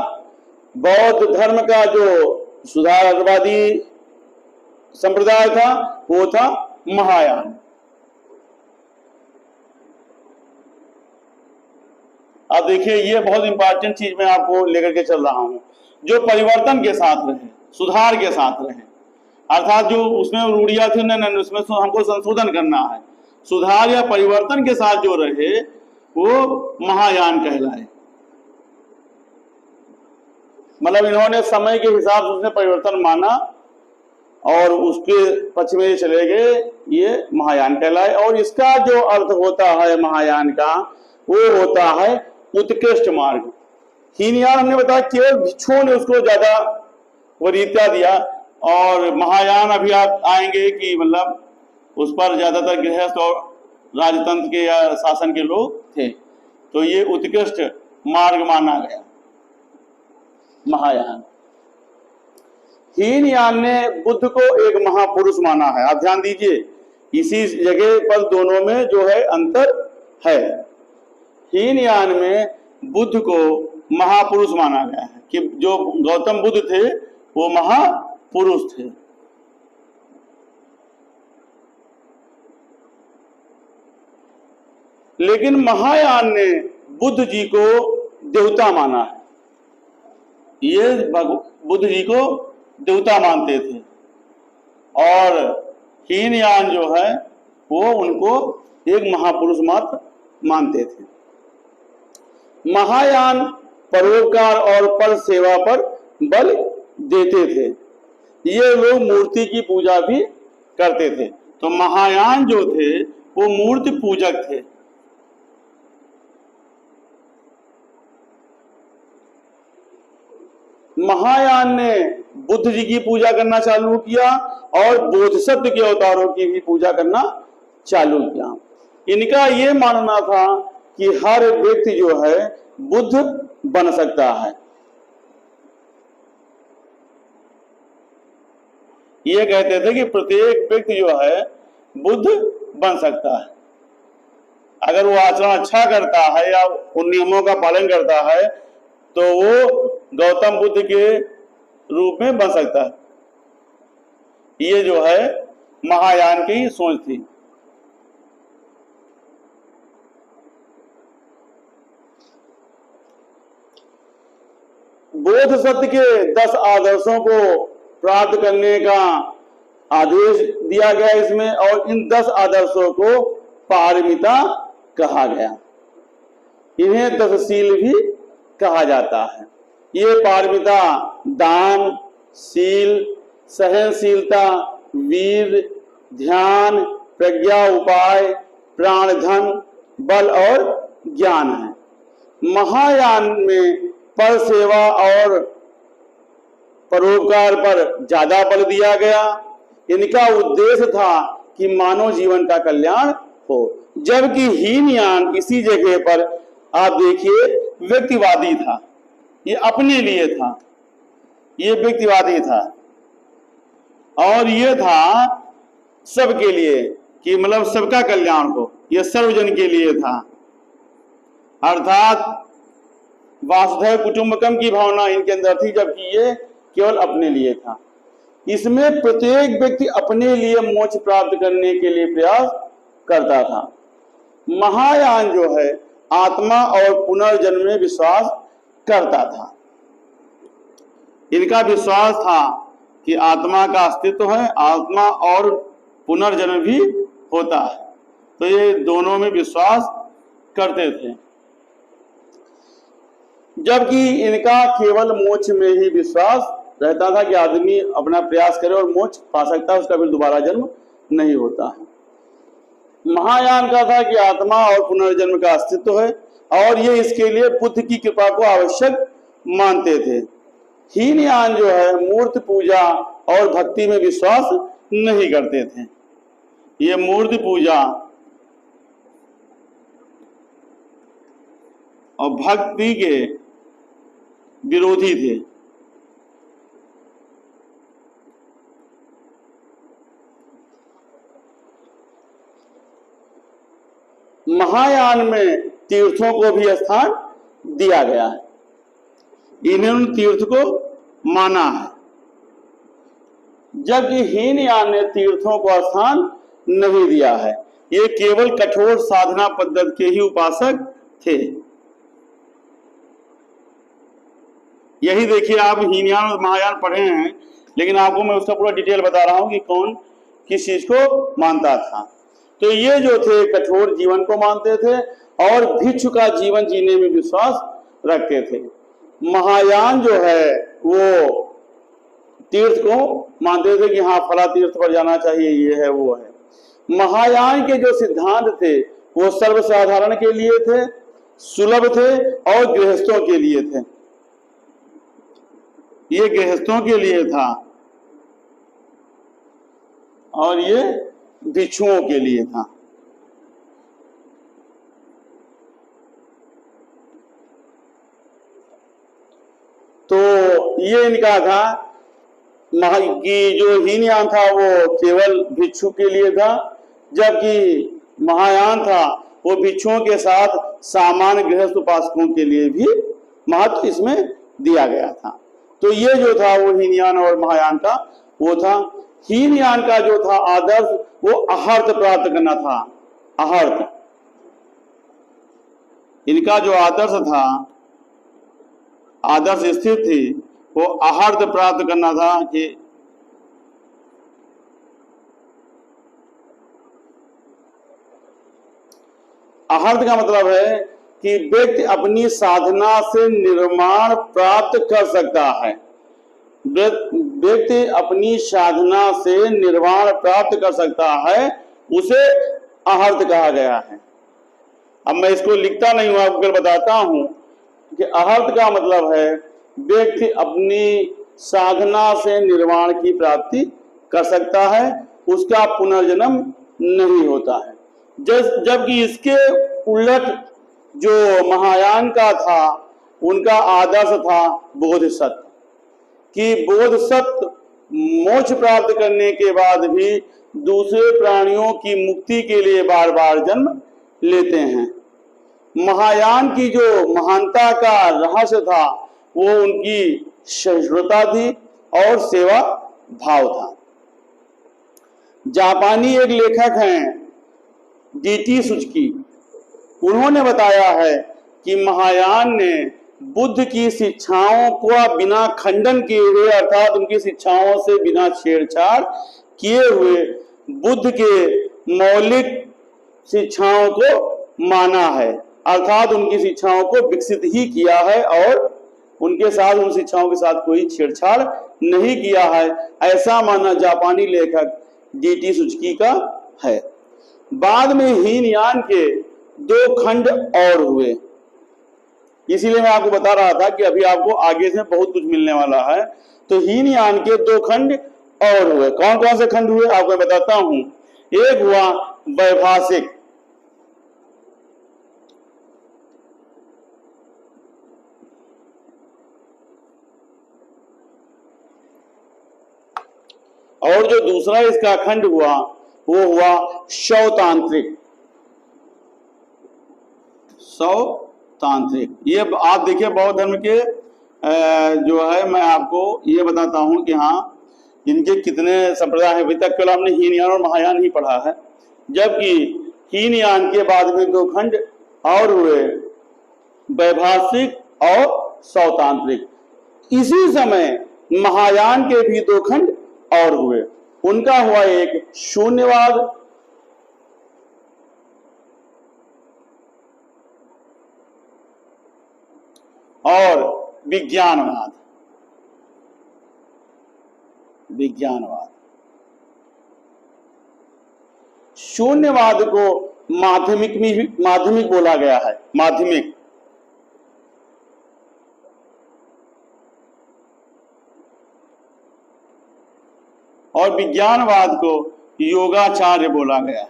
बौद्ध धर्म का जो सुधारवादी संप्रदाय था वो था महायान। अब देखिए, ये बहुत इंपॉर्टेंट चीज मैं आपको लेकर के चल रहा हूं, जो परिवर्तन के साथ रहे, सुधार के साथ रहे, अर्थात जो उसमें रूढ़ियां थी नहीं, उसमें हमको संशोधन करना है। सुधार या परिवर्तन के साथ जो रहे वो महायान कहलाए। मतलब इन्होंने समय के हिसाब से उसने परिवर्तन माना और उसके पक्ष में चले गए, ये महायान कहलाए। और इसका जो अर्थ होता है महायान का, वो होता है उत्कृष्ट मार्ग। हीनयान हमने बताया केवल भिक्षुओं ने उसको ज्यादा वरीयता दिया, और महायान अभी आप आएंगे कि मतलब उस पर ज्यादातर गृहस्थ और राजतंत्र के या शासन के लोग थे। तो ये उत्कृष्ट मार्ग माना गया महायान। हीनयान ने बुद्ध को एक महापुरुष माना है। आप ध्यान दीजिए, इसी जगह पर दोनों में जो है अंतर है। हीनयान में बुद्ध को महापुरुष माना गया है कि जो गौतम बुद्ध थे वो महापुरुष थे। लेकिन महायान ने बुद्ध जी को देवता माना है। ये बुद्ध जी को देवता मानते थे और हीनयान जो है वो उनको एक महापुरुष मात्र मानते थे। महायान परोपकार और पर सेवा पर बल देते थे। ये लोग मूर्ति की पूजा भी करते थे। तो महायान जो थे वो मूर्ति पूजक थे। महायान ने बुद्ध जी की पूजा करना चालू किया और बोधिसत्व के अवतारों की भी पूजा करना चालू किया। इनका ये मानना था कि हर व्यक्ति जो है बुद्ध बन सकता है। ये कहते थे कि प्रत्येक व्यक्ति जो है बुद्ध बन सकता है अगर वो आचरण अच्छा करता है या उन नियमों का पालन करता है, तो वो गौतम बुद्ध के रूप में बन सकता है। ये जो है महायान की सोच थी। बोधिसत्व के 10 आदर्शों को प्राप्त करने का आदेश दिया गया इसमें, और इन 10 आदर्शों को पारमिता कहा गया। इन्हें 10 शील भी कहा जाता है। ये पारमिता दान, शील, सहनशीलता, वीर, ध्यान, प्रज्ञा, उपाय, प्राण, धन, बल और ज्ञान है। महायान में पर सेवा और परोपकार पर ज्यादा बल दिया गया। इनका उद्देश्य था कि मानव जीवन का कल्याण हो, जबकि हीनयान इसी जगह पर आप देखिए व्यक्तिवादी था। ये अपने लिए था, ये व्यक्तिवादी था, और ये था सबके लिए कि मतलब सबका कल्याण हो, ये सर्वजन के लिए था। अर्थात वासुदेव कुटुंबकम की भावना इनके अंदर थी, जबकि ये केवल अपने लिए था। इसमें प्रत्येक व्यक्ति अपने लिए मोक्ष प्राप्त करने के लिए प्रयास करता था। महायान जो है आत्मा और पुनर्जन्म में विश्वास करता था। इनका विश्वास था कि आत्मा का अस्तित्व है, आत्मा और पुनर्जन्म भी होता है, तो ये दोनों में विश्वास करते थे। जबकि इनका केवल मोक्ष में ही विश्वास रहता था कि आदमी अपना प्रयास करे और मोक्ष पा सकता है, उसका फिर दोबारा जन्म नहीं होता है। महायान का था कि आत्मा और पुनर्जन्म का अस्तित्व है, और ये इसके लिए बुद्ध की कृपा को आवश्यक मानते थे। हीनयान जो है मूर्ति पूजा और भक्ति में विश्वास नहीं करते थे। ये मूर्ति पूजा और भक्ति के विरोधी थे। महायान में तीर्थों को भी स्थान दिया गया है। इन्होंने तीर्थ को माना है, जबकि हीनयान ने तीर्थों को स्थान नहीं दिया है। ये केवल कठोर साधना पद्धति के ही उपासक थे। यही देखिए, आप हीनयान और महायान पढ़े हैं, लेकिन आपको मैं उसका पूरा डिटेल बता रहा हूं कि कौन किस चीज को मानता था। तो ये जो थे कठोर जीवन को मानते थे और भिक्षु का जीवन जीने में विश्वास रखते थे। महायान जो है वो तीर्थ को मानते थे कि हाँ फला तीर्थ पर जाना चाहिए, ये है वो है। महायान के जो सिद्धांत थे वो सर्वसाधारण के लिए थे, सुलभ थे और गृहस्थों के लिए थे। ये गृहस्थों के लिए था और ये भिक्षुओं के लिए था। तो ये इनका था कि जो हीनयान था वो केवल भिक्षु के लिए था, जबकि महायान था वो भिक्षुओं के साथ सामान्य गृहस्थ उपासकों के लिए भी महत्व इसमें दिया गया था। तो ये जो था वो हीनयान और महायान का वो था। हीनयान का जो था आदर्श वो अहर्त प्राप्त करना था। अहर्त इनका जो आदर्श था, आदर्श स्थित थी वो आहार्थ प्राप्त करना था कि आहार्थ का मतलब है कि व्यक्ति अपनी साधना से निर्वाण प्राप्त कर सकता है। व्यक्ति अपनी साधना से निर्वाण प्राप्त कर सकता है, उसे आहार्थ कहा गया है। अब मैं इसको लिखता नहीं हूं, आपको बताता हूं कि आहार्थ का मतलब है व्यक्ति अपनी साधना से निर्वाण की प्राप्ति कर सकता है, उसका पुनर्जन्म नहीं होता है। जबकि इसके उलट जो महायान का था, उनका आदर्श था बोधिसत्व, कि बोधिसत्व मोक्ष प्राप्त करने के बाद भी दूसरे प्राणियों की मुक्ति के लिए बार बार जन्म लेते हैं। महायान की जो महानता का रहस्य था वो उनकी सहिष्णुता थी और सेवा भाव था। जापानी एक लेखक हैं डीटी सुजुकी, उन्होंने बताया है कि महायान ने बुद्ध की शिक्षाओं को बिना खंडन किए हुए, अर्थात उनकी शिक्षाओं से बिना छेड़छाड़ किए हुए बुद्ध के मौलिक शिक्षाओं को माना है, अर्थात उनकी शिक्षाओं को विकसित ही किया है और उनके साथ, उन शिक्षाओं के साथ कोई छेड़छाड़ नहीं किया है, ऐसा मानना जापानी लेखक डीटी सुजुकी का है। बाद में हीनयान के 2 खंड और हुए, इसीलिए मैं आपको बता रहा था कि अभी आपको आगे से बहुत कुछ मिलने वाला है। तो हीनयान के 2 खंड और हुए। कौन कौन से खंड हुए आपको मैं बताता हूं। एक हुआ वैभाषिक, और जो दूसरा इसका खंड हुआ वो हुआ शवतांत्रिक। शवतांत्रिक, ये आप देखिए बौद्ध धर्म के जो है, मैं आपको ये बताता हूं कि हाँ इनके कितने संप्रदाय हैं। अभी तक केवल हमने हीनयान और महायान ही पढ़ा है, जबकि हीनयान के बाद में 2 खंड और हुए, वैभाषिक और शवतांत्रिक। इसी समय महायान के भी 2 खंड और हुए। उनका हुआ एक शून्यवाद और विज्ञानवाद। शून्यवाद को माध्यमिक बोला गया है, माध्यमिक। और विज्ञानवाद को योगाचार्य बोला गया।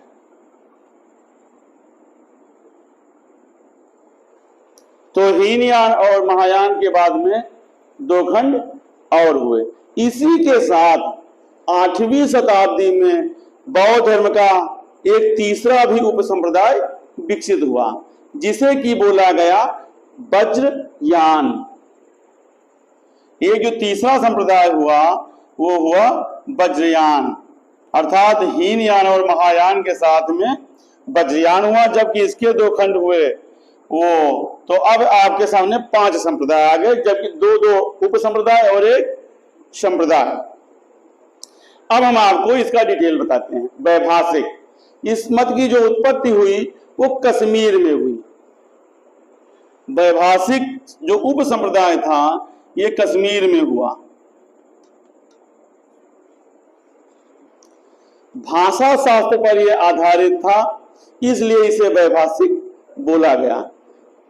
तो हीनयान और महायान के बाद में 2 खंड और हुए। इसी के साथ 8वीं शताब्दी में बौद्ध धर्म का एक तीसरा भी उपसंप्रदाय विकसित हुआ, जिसे कि बोला गया वज्रयान। एक जो तीसरा संप्रदाय हुआ वो हुआ वज्रयान, अर्थात हीनयान और महायान के साथ में वज्रयान हुआ। जबकि इसके 2 खंड हुए वो, तो अब आपके सामने 5 संप्रदाय आ गए, जबकि 2 उपसंप्रदाय और एक संप्रदाय। अब हम आपको इसका डिटेल बताते हैं। वैभाषिक, इस मत की जो उत्पत्ति हुई वो कश्मीर में हुई। वैभाषिक जो उपसंप्रदाय था ये कश्मीर में हुआ। भाषा शास्त्र पर यह आधारित था, इसलिए इसे वैभाषिक बोला गया।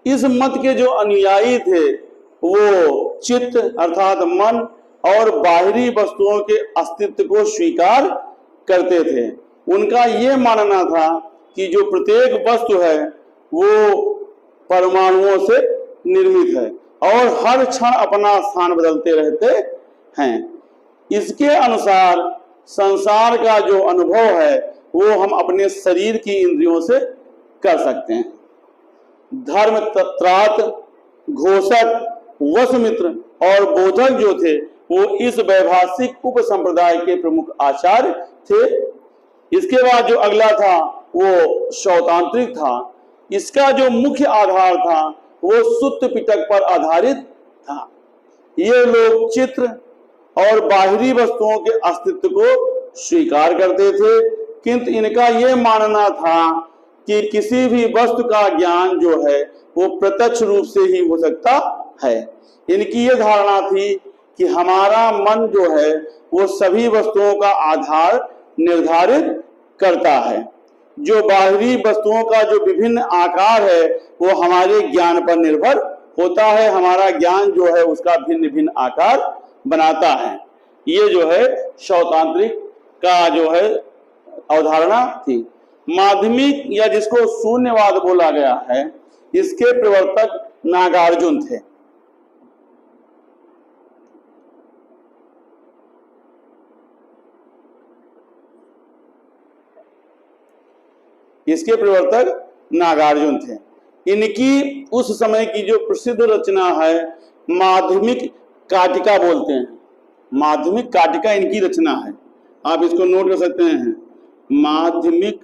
इस मत के जो अनुयायी थे वो चित्त अर्थात मन और बाहरी वस्तुओं के अस्तित्व को स्वीकार करते थे। उनका ये मानना था कि जो प्रत्येक वस्तु है वो परमाणुओं से निर्मित है और हर क्षण अपना स्थान बदलते रहते हैं। इसके अनुसार संसार का जो अनुभव है वो हम अपने शरीर की इंद्रियों से कर सकते हैं। धर्म त्रात, घोषक, वसुमित्र और बोधक जो थे वो इस वैभाषिक उपसंप्रदाय के प्रमुख आचार्य थे। इसके बाद जो अगला था वो शवतांत्रिक था। इसका जो मुख्य आधार था वो सुत्त पिटक पर आधारित था। ये लोग चित्र और बाहरी वस्तुओं के अस्तित्व को स्वीकार करते थे, किंतु इनका ये मानना था कि किसी भी वस्तु का ज्ञान जो है वो प्रत्यक्ष रूप से ही हो सकता है। इनकी ये धारणा थी कि हमारा मन जो है वो सभी वस्तुओं का आधार निर्धारित करता है। जो बाहरी वस्तुओं का जो विभिन्न आकार है वो हमारे ज्ञान पर निर्भर होता है, हमारा ज्ञान जो है उसका भिन्न भिन्न आकार बनाता है। ये जो है शौतांत्रिक का जो है अवधारणा थी। माध्यमिक या जिसको शून्यवाद बोला गया है, इसके प्रवर्तक नागार्जुन थे। इसके प्रवर्तक नागार्जुन थे। इनकी उस समय की जो प्रसिद्ध रचना है माध्यमिक काटिका बोलते हैं, माध्यमिक काटिका इनकी रचना है, आप इसको नोट कर सकते हैं। माध्यमिक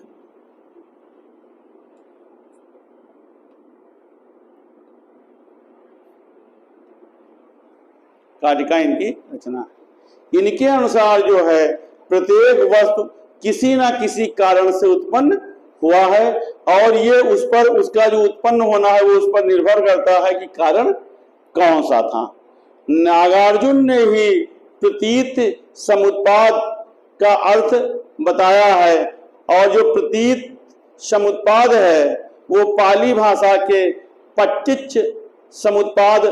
काटिका इनकी रचना है। इनके अनुसार जो है प्रत्येक वस्तु किसी ना किसी कारण से उत्पन्न हुआ है और ये उस पर उसका जो उत्पन्न होना है वो उस पर निर्भर करता है कि कारण कौन सा था। नागार्जुन ने ही प्रतीत समुत्पाद का अर्थ बताया है और जो प्रतीत समुत्पाद है वो पाली भाषा के पट्टिच समुत्पाद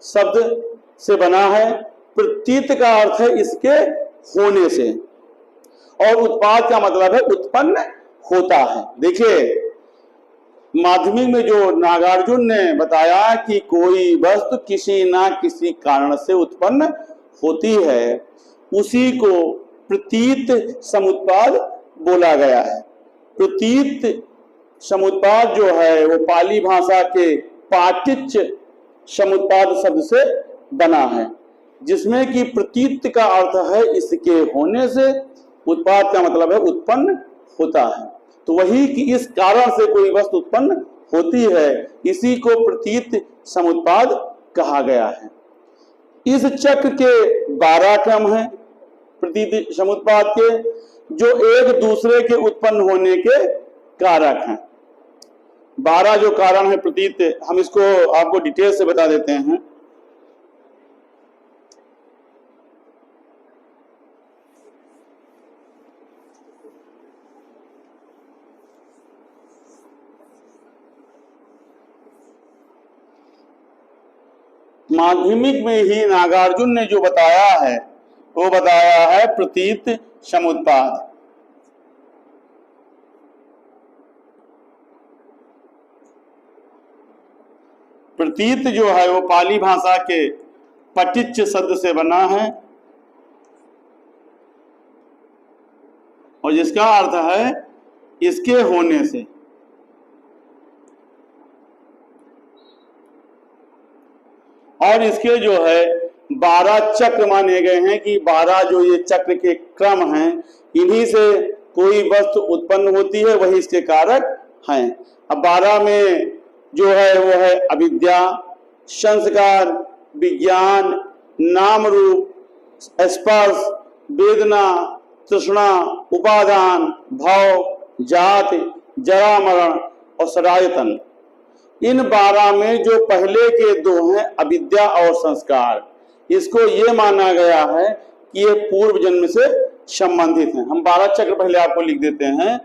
शब्द से बना है। प्रतीत का अर्थ है इसके होने से और उत्पाद का मतलब है उत्पन्न होता है। देखिए माध्यमिक में जो नागार्जुन ने बताया कि कोई वस्तु किसी ना किसी कारण से उत्पन्न होती है, उसी को प्रतीत समुत्पाद बोला गया है। प्रतीत समुत्पाद जो है वो पाली भाषा के पाटिच समुत्पाद शब्द से बना है, जिसमें कि प्रतीत का अर्थ है इसके होने से, उत्पाद का मतलब है उत्पन्न होता है। तो वही कि इस कारण से कोई वस्तु उत्पन्न होती है, इसी को प्रतीत समुत्पाद कहा गया है। इस चक्र के 12 क्रम हैं प्रतीत समुत्पाद के, जो एक दूसरे के उत्पन्न होने के कारक हैं। 12 जो कारण है प्रतीत, हम इसको आपको डिटेल से बता देते हैं। माध्यमिक में ही नागार्जुन ने जो बताया है वो बताया है प्रतीत समुत्पाद। प्रतीत जो है वो पाली भाषा के पटिच शब्द से बना है और जिसका अर्थ है इसके होने से। और इसके जो है 12 चक्र माने गए हैं कि 12 जो ये चक्र के क्रम हैं, इन्हीं से कोई वस्तु उत्पन्न होती है, वही इसके कारक हैं। अब 12 में जो है वो है अविद्या, संस्कार, विज्ञान, नाम रूप, स्पर्श, वेदना, तृष्णा, उपादान, भाव, जाति, जरा मरण और सरायतन। इन 12 में जो पहले के 2 हैं अविद्या और संस्कार, इसको ये माना गया है कि ये पूर्व जन्म से संबंधित हैं। हम 12 चक्र पहले आपको लिख देते हैं।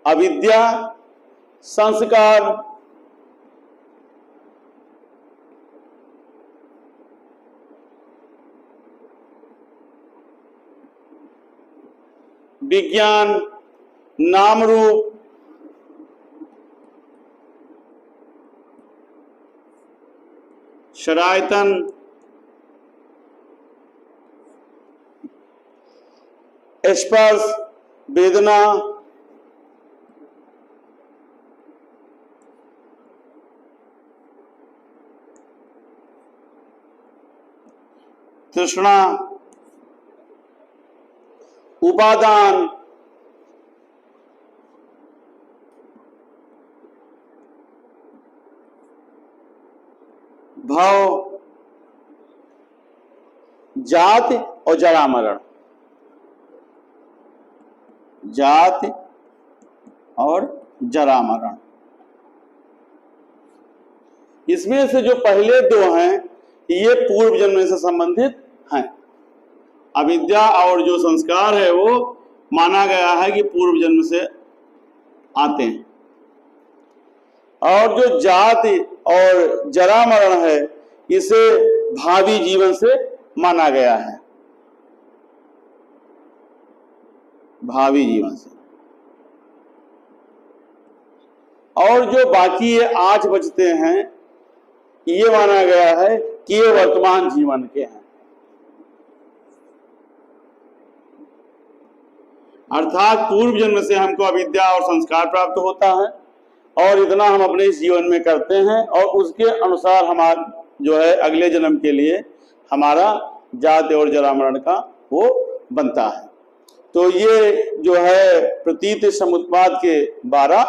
अविद्या, संस्कार, विज्ञान, नाम रूप, शरायतन, स्पर्श, वेदना, तृष्णा, उपादान, भव, जाति और जरा मरण, जाति और जरा मरण। इसमें से जो पहले दो हैं ये पूर्व जन्म से संबंधित हैं। अविद्या और जो संस्कार है वो माना गया है कि पूर्व जन्म से आते हैं, और जो जाति और जरा मरण है इसे भावी जीवन से माना गया है, भावी जीवन से। और जो बाकी ये 8 बचते हैं ये माना गया है कि ये वर्तमान जीवन के हैं, अर्थात पूर्व जन्म से हमको अविद्या और संस्कार प्राप्त होता है और इतना हम अपने इस जीवन में करते हैं और उसके अनुसार हमारा जो है अगले जन्म के लिए हमारा जाति और जरा मरण का वो बनता है। तो ये जो है प्रतीत समुत्पाद के 12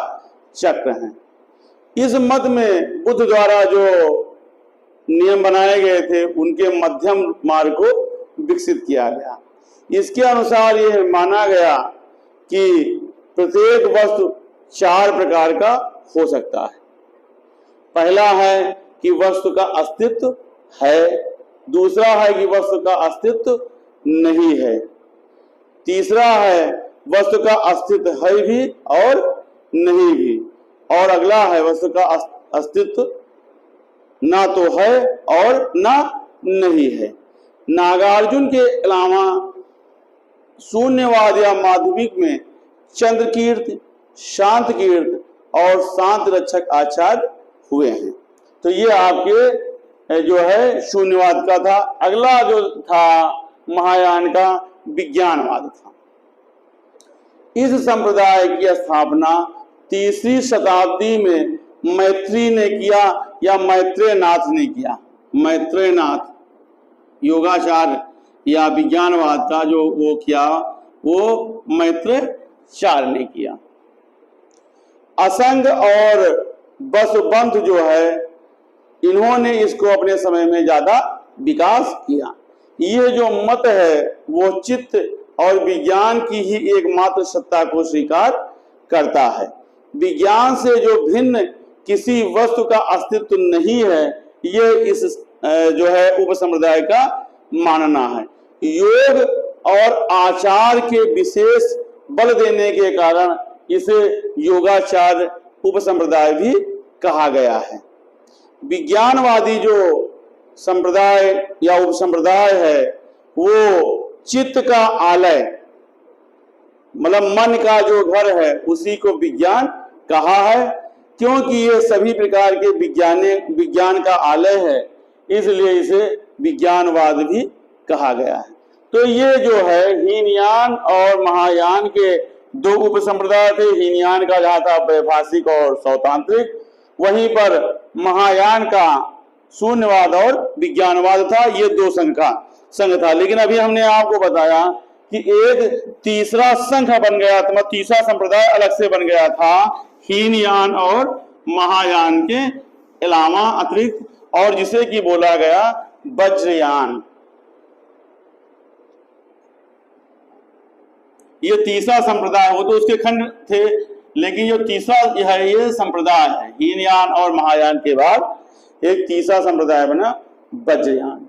चक्र हैं। इस मत में बुद्ध द्वारा जो नियम बनाए गए थे उनके मध्यम मार्ग को विकसित किया गया। इसके अनुसार यह माना गया कि प्रत्येक वस्तु 4 प्रकार का हो सकता है। पहला है कि वस्तु का अस्तित्व है, दूसरा है कि वस्तु का अस्तित्व नहीं है, तीसरा है वस्तु का अस्तित्व है भी और नहीं भी, और अगला है वस्तु का अस्तित्व ना तो है और ना नहीं है। नागार्जुन के अलावा शून्यवाद या माध्यमिक में चंद्रकीर्ति, शांतकीर्ति और शांत रक्षक आचार्य हुए हैं। तो ये आपके जो है शून्यवाद का था। अगला जो था महायान का विज्ञानवाद था। इस संप्रदाय की स्थापना 3री शताब्दी में मैत्री ने किया या मैत्रेयनाथ ने किया। मैत्रेयनाथ योगाचार्य या विज्ञानवाद का जो वो किया वो मैत्रेयाचार्य ने किया। असंग और वसुबंध जो है इन्होंने इसको अपने समय में ज्यादा विकास किया। ये जो मत है वो चित्त और विज्ञान की ही एकमात्र सत्ता को स्वीकार करता है। विज्ञान से जो भिन्न किसी वस्तु का अस्तित्व नहीं है ये इस जो है उपसंप्रदाय का मानना है। योग और आचार के विशेष बल देने के कारण इसे योगाचार उपसंप्रदाय भी कहा गया है। विज्ञानवादी जो संप्रदाय या उपसंप्रदाय है वो चित्त का आलय मतलब मन का जो घर है उसी को विज्ञान कहा है, क्योंकि ये सभी प्रकार के विज्ञान का आलय है, इसलिए इसे विज्ञानवाद भी कहा गया है। तो ये जो है हीनयान और महायान के 2 उपसंप्रदाय थे। हीनयान का जहाँ था वैभाषिक और सौतांत्रिक, वहीं पर महायान का शून्यवाद और विज्ञानवाद था। ये 2 संघ था। लेकिन अभी हमने आपको बताया कि एक तीसरा संघ बन गया था, तीसरा संप्रदाय अलग से बन गया था हीनयान और महायान के अलावा अतिरिक्त, और जिसे कि बोला गया वज्रयान। ये तीसरा संप्रदाय, वो तो उसके खंड थे, लेकिन जो तीसरा है ये संप्रदाय है। हीनयान और महायान के बाद एक तीसरा संप्रदाय बना वज्रयान।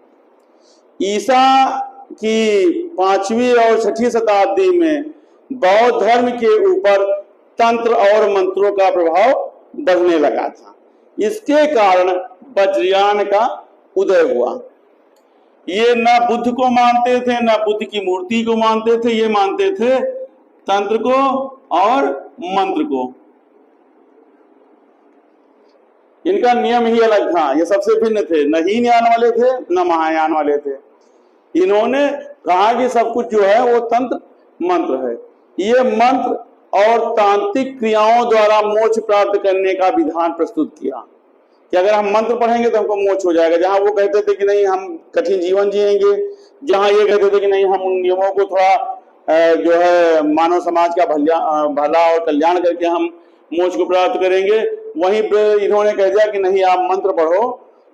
ईसा की 5वीं और 6वीं शताब्दी में बौद्ध धर्म के ऊपर तंत्र और मंत्रों का प्रभाव बढ़ने लगा था। इसके कारण वज्रयान का उदय हुआ। ये न बुद्ध को मानते थे, न बुद्ध की मूर्ति को मानते थे, ये मानते थे तंत्र को और मंत्र को। इनका नियम ही अलग था, ये सबसे भिन्न थे। न हीनयान वाले थे न महायान वाले थे। इन्होंने कहा कि सब कुछ जो है वो तंत्र मंत्र है। ये मंत्र और तांत्रिक क्रियाओं द्वारा मोक्ष प्राप्त करने का विधान प्रस्तुत किया कि अगर हम मंत्र पढ़ेंगे तो हमको मोक्ष हो जाएगा। जहां वो कहते थे कि नहीं हम कठिन जीवन जिएंगे, जहां ये कहते थे कि नहीं हम उन नियमों को थोड़ा जो है मानव समाज का भला और कल्याण करके हम मोक्ष को प्राप्त करेंगे, वहीं पर इन्होंने कह दिया कि नहीं आप मंत्र पढ़ो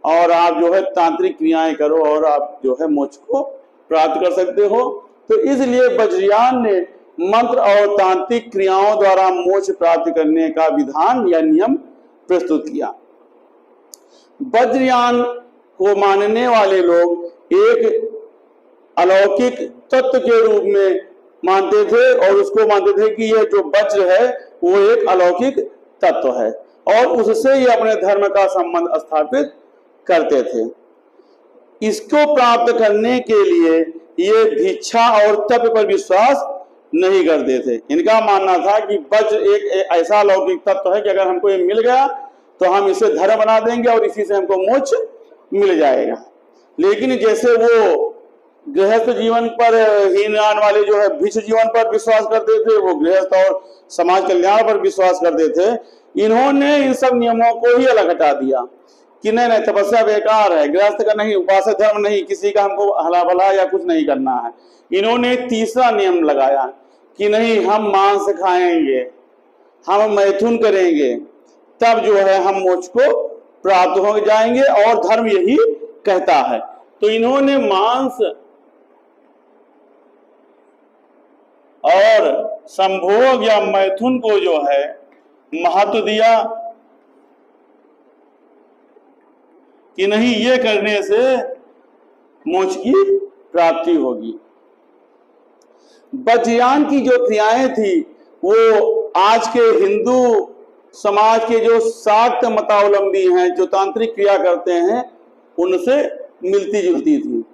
और आप जो है तांत्रिक क्रियाएं करो और आप जो है मोक्ष को प्राप्त कर सकते हो। तो इसलिए वज्रयान ने मंत्र और तांत्रिक क्रियाओं द्वारा मोक्ष प्राप्त करने का विधान या नियम प्रस्तुत किया। वज्रयान को मानने वाले लोग एक अलौकिक तत्व के रूप में मानते थे और उसको मानते थे कि यह जो वज्र है वो एक अलौकिक तत्व है और उससे ही अपने धर्म का संबंध स्थापित करते थे। इसको प्राप्त करने के लिए ये भिक्षा और तप पर विश्वास नहीं करते थे। इनका मानना था कि वज्र एक ऐसा अलौकिक तत्व है कि अगर हमको ये मिल गया तो हम इसे धर्म बना देंगे और इसी से हमको मोक्ष मिल जाएगा। लेकिन जैसे वो गृहस्थ जीवन पर हीनयान वाले जो है भिक्ष जीवन पर विश्वास करते थे, वो गृहस्थ और समाज कल्याण पर विश्वास करते थे, इन्होंने इन सब नियमों को ही अलग हटा दिया कि नहीं तपस्या बेकार है, गृहस्थ का नहीं, उपासक धर्म नहीं, किसी का हमको हला भला या कुछ नहीं करना है। इन्होंने तीसरा नियम लगाया कि नहीं, हम मांस खाएंगे, हम मैथुन करेंगे, तब जो है हम मोक्ष को प्राप्त हो जाएंगे और धर्म यही कहता है। तो इन्होंने मांस और संभोग या मैथुन को जो है महत्व दिया कि नहीं, ये करने से मोक्ष की प्राप्ति होगी। वज्रयान की जो क्रियाएं थी वो आज के हिंदू समाज के जो शाक्त मतावलंबी हैं, जो तांत्रिक क्रिया करते हैं, उनसे मिलती जुलती थी।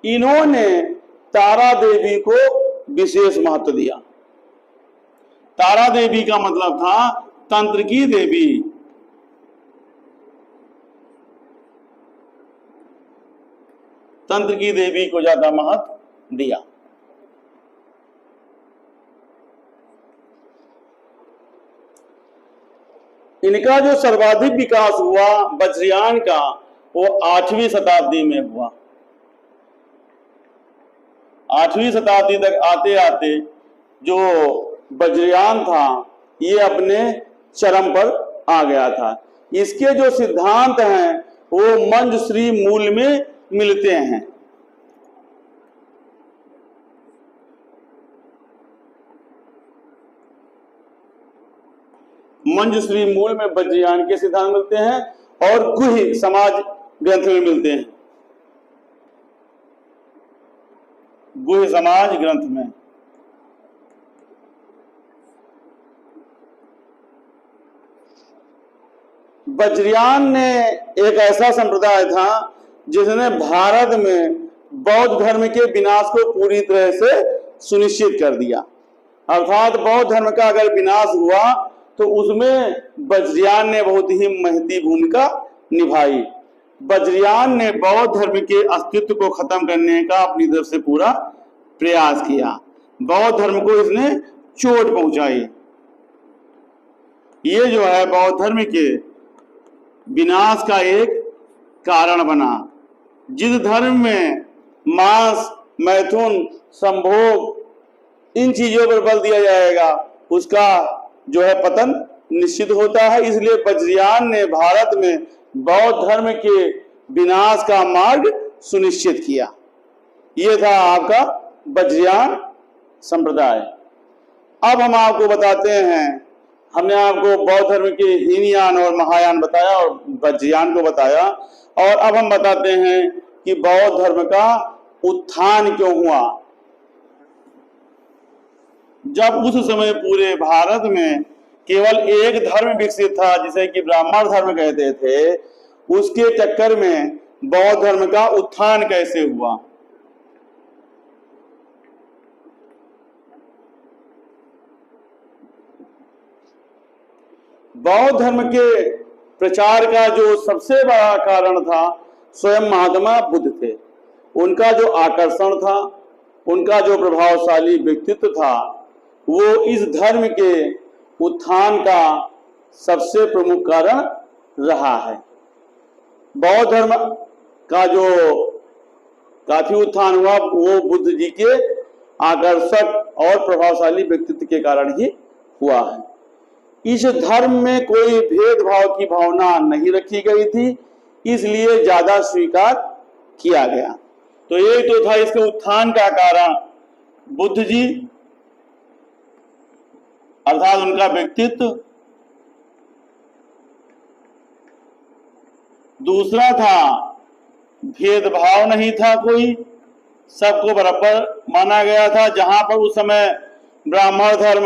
इन्होंने तारा देवी को विशेष महत्व दिया। तारा देवी का मतलब था तंत्र की देवी। तंत्र की देवी को ज्यादा महत्व दिया। इनका जो सर्वाधिक विकास हुआ वज्रयान का, वो 8वीं शताब्दी में हुआ। 8वीं शताब्दी तक आते आते जो वज्रयान था ये अपने चरम पर आ गया था। इसके जो सिद्धांत हैं वो मंजूश्री मूल में मिलते हैं। मंजूश्री मूल में वज्रयान के सिद्धांत मिलते हैं और गुह्य समाज ग्रंथ में मिलते हैं। गुह्य समाज ग्रंथ में वज्रयान ने एक ऐसा संप्रदाय था जिसने भारत में बौद्ध धर्म के विनाश को पूरी तरह से सुनिश्चित कर दिया। अर्थात बौद्ध धर्म का अगर विनाश हुआ तो उसमें वज्रयान ने बहुत ही महती भूमिका निभाई। वज्रयान ने बौद्ध धर्म के अस्तित्व को खत्म करने का अपनी तरफ से पूरा प्रयास किया। बौद्ध धर्म को इसने चोट पहुंचाई। ये जो है बौद्ध धर्म के विनाश का एक कारण बना। जिस धर्म में मांस, मैथुन, संभोग इन चीजों पर बल दिया जाएगा उसका जो है पतन निश्चित होता है। इसलिए वज्रयान ने भारत में बौद्ध धर्म के विनाश का मार्ग सुनिश्चित किया। यह था आपका वज्रयान संप्रदाय। अब हम आपको बताते हैं, हमने आपको बौद्ध धर्म के हीनयान और महायान बताया और वज्रयान को बताया, और अब हम बताते हैं कि बौद्ध धर्म का उत्थान क्यों हुआ। जब उस समय पूरे भारत में केवल एक धर्म विकसित था जिसे कि ब्राह्मण धर्म कहते थे, उसके चक्कर में बौद्ध धर्म का उत्थान कैसे हुआ। बौद्ध धर्म के प्रचार का जो सबसे बड़ा कारण था स्वयं महात्मा बुद्ध थे। उनका जो आकर्षण था, उनका जो प्रभावशाली व्यक्तित्व था, वो इस धर्म के उत्थान का सबसे प्रमुख कारण रहा है। बौद्ध धर्म का जो काफी उत्थान हुआ वो बुद्ध जी के आकर्षक और प्रभावशाली व्यक्तित्व के कारण ही हुआ है। इस धर्म में कोई भेदभाव की भावना नहीं रखी गई थी, इसलिए ज्यादा स्वीकार किया गया। तो ये तो था इसके उत्थान का कारण बुद्ध जी, अर्थात उनका व्यक्तित्व। दूसरा था भेदभाव नहीं था कोई, सबको बराबर माना गया था। जहां पर उस समय ब्राह्मण धर्म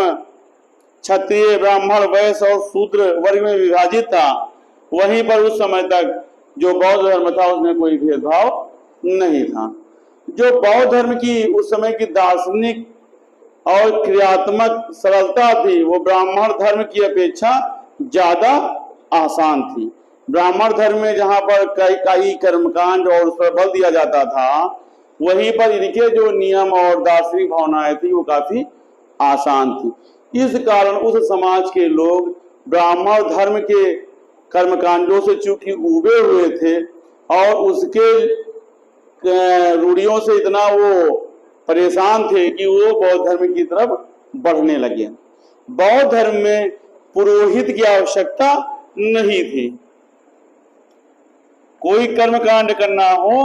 क्षत्रिय, ब्राह्मण, वैश्य और शूद्र वर्ग में विभाजित था, वहीं पर उस समय तक जो बौद्ध धर्म था उसमें कोई भेदभाव नहीं था। जो बौद्ध धर्म की उस समय की दार्शनिक और क्रियात्मक सरलता थी वो ब्राह्मण धर्म की अपेक्षा ज्यादा आसान थी। ब्राह्मण धर्म में जहां पर कई कर्मकांड और उस पर बल दिया जाता था, वहीं पर इनके जो नियम और दार्शनिक भावनाएं थी वो काफी आसान थी। इस कारण उस समाज के लोग ब्राह्मण धर्म के कर्मकांडों से चूंकि उबे हुए थे और उसके रूढ़ियों से इतना वो परेशान थे कि वो बौद्ध धर्म की तरफ बढ़ने लगे। बौद्ध धर्म में पुरोहित की आवश्यकता नहीं थी। कोई कर्मकांड करना हो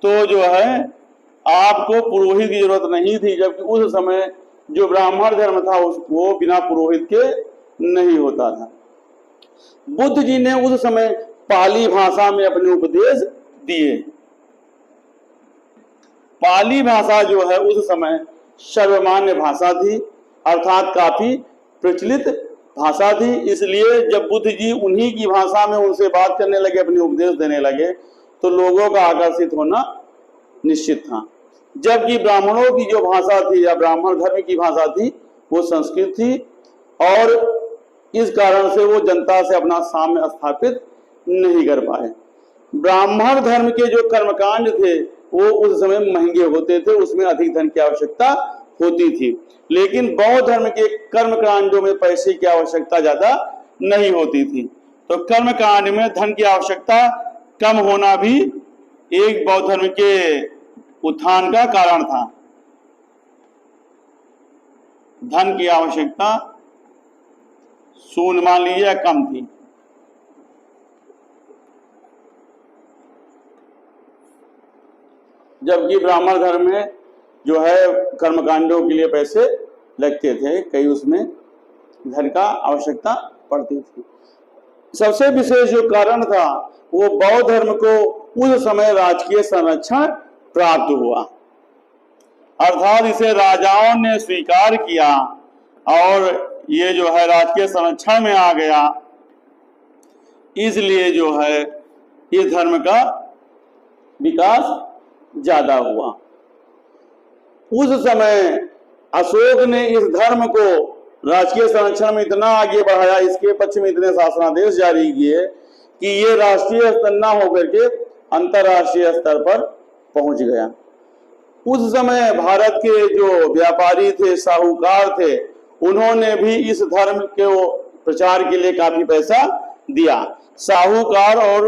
तो जो है आपको पुरोहित की जरूरत नहीं थी, जबकि उस समय जो ब्राह्मण धर्म था वो बिना पुरोहित के नहीं होता था। बुद्ध जी ने उस समय पाली भाषा में अपने उपदेश दिए। पाली भाषा जो है उस समय सर्वमान्य भाषा थी, अर्थात काफी प्रचलित भाषा थी। इसलिए जब बुद्ध जी उन्हीं की भाषा में उनसे बात करने लगे, अपने उपदेश देने लगे, तो लोगों का आकर्षित होना निश्चित था। जबकि ब्राह्मणों की जो भाषा थी या ब्राह्मण धर्म की भाषा थी वो संस्कृत थी, और इस कारण से वो जनता से अपना साम्य स्थापित नहीं कर पाए। ब्राह्मण धर्म के जो कर्मकांड थे वो उस समय महंगे होते थे, उसमें अधिक धन की आवश्यकता होती थी। लेकिन बौद्ध धर्म के कर्मकांडों में पैसे की आवश्यकता ज्यादा नहीं होती थी। तो कर्मकांड में धन की आवश्यकता कम होना भी एक बौद्ध धर्म के उत्थान का कारण था। धन की आवश्यकता शून्य मान लीजिए कम थी। जबकि ब्राह्मण धर्म में जो है कर्मकांडों के लिए पैसे लगते थे, कई उसमें धन का आवश्यकता पड़ती थी। सबसे विशेष जो कारण था वो बौद्ध धर्म को उस समय राजकीय संरक्षण प्राप्त हुआ, अर्थात इसे राजाओं ने स्वीकार किया और ये जो है राजकीय संरक्षण में आ गया। इसलिए जो है ये धर्म का विकास ज्यादा हुआ। उस समय अशोक ने इस धर्म को राजकीय संरक्षण में इतना आगे बढ़ाया, इसके पक्ष में इतने शासनादेश जारी किए कि ये राष्ट्रीय स्तर न होकर के अंतरराष्ट्रीय स्तर पर पहुंच गया। उस समय भारत के जो व्यापारी थे, साहूकार थे, उन्होंने भी इस धर्म के प्रचार के लिए काफी पैसा दिया। साहूकार और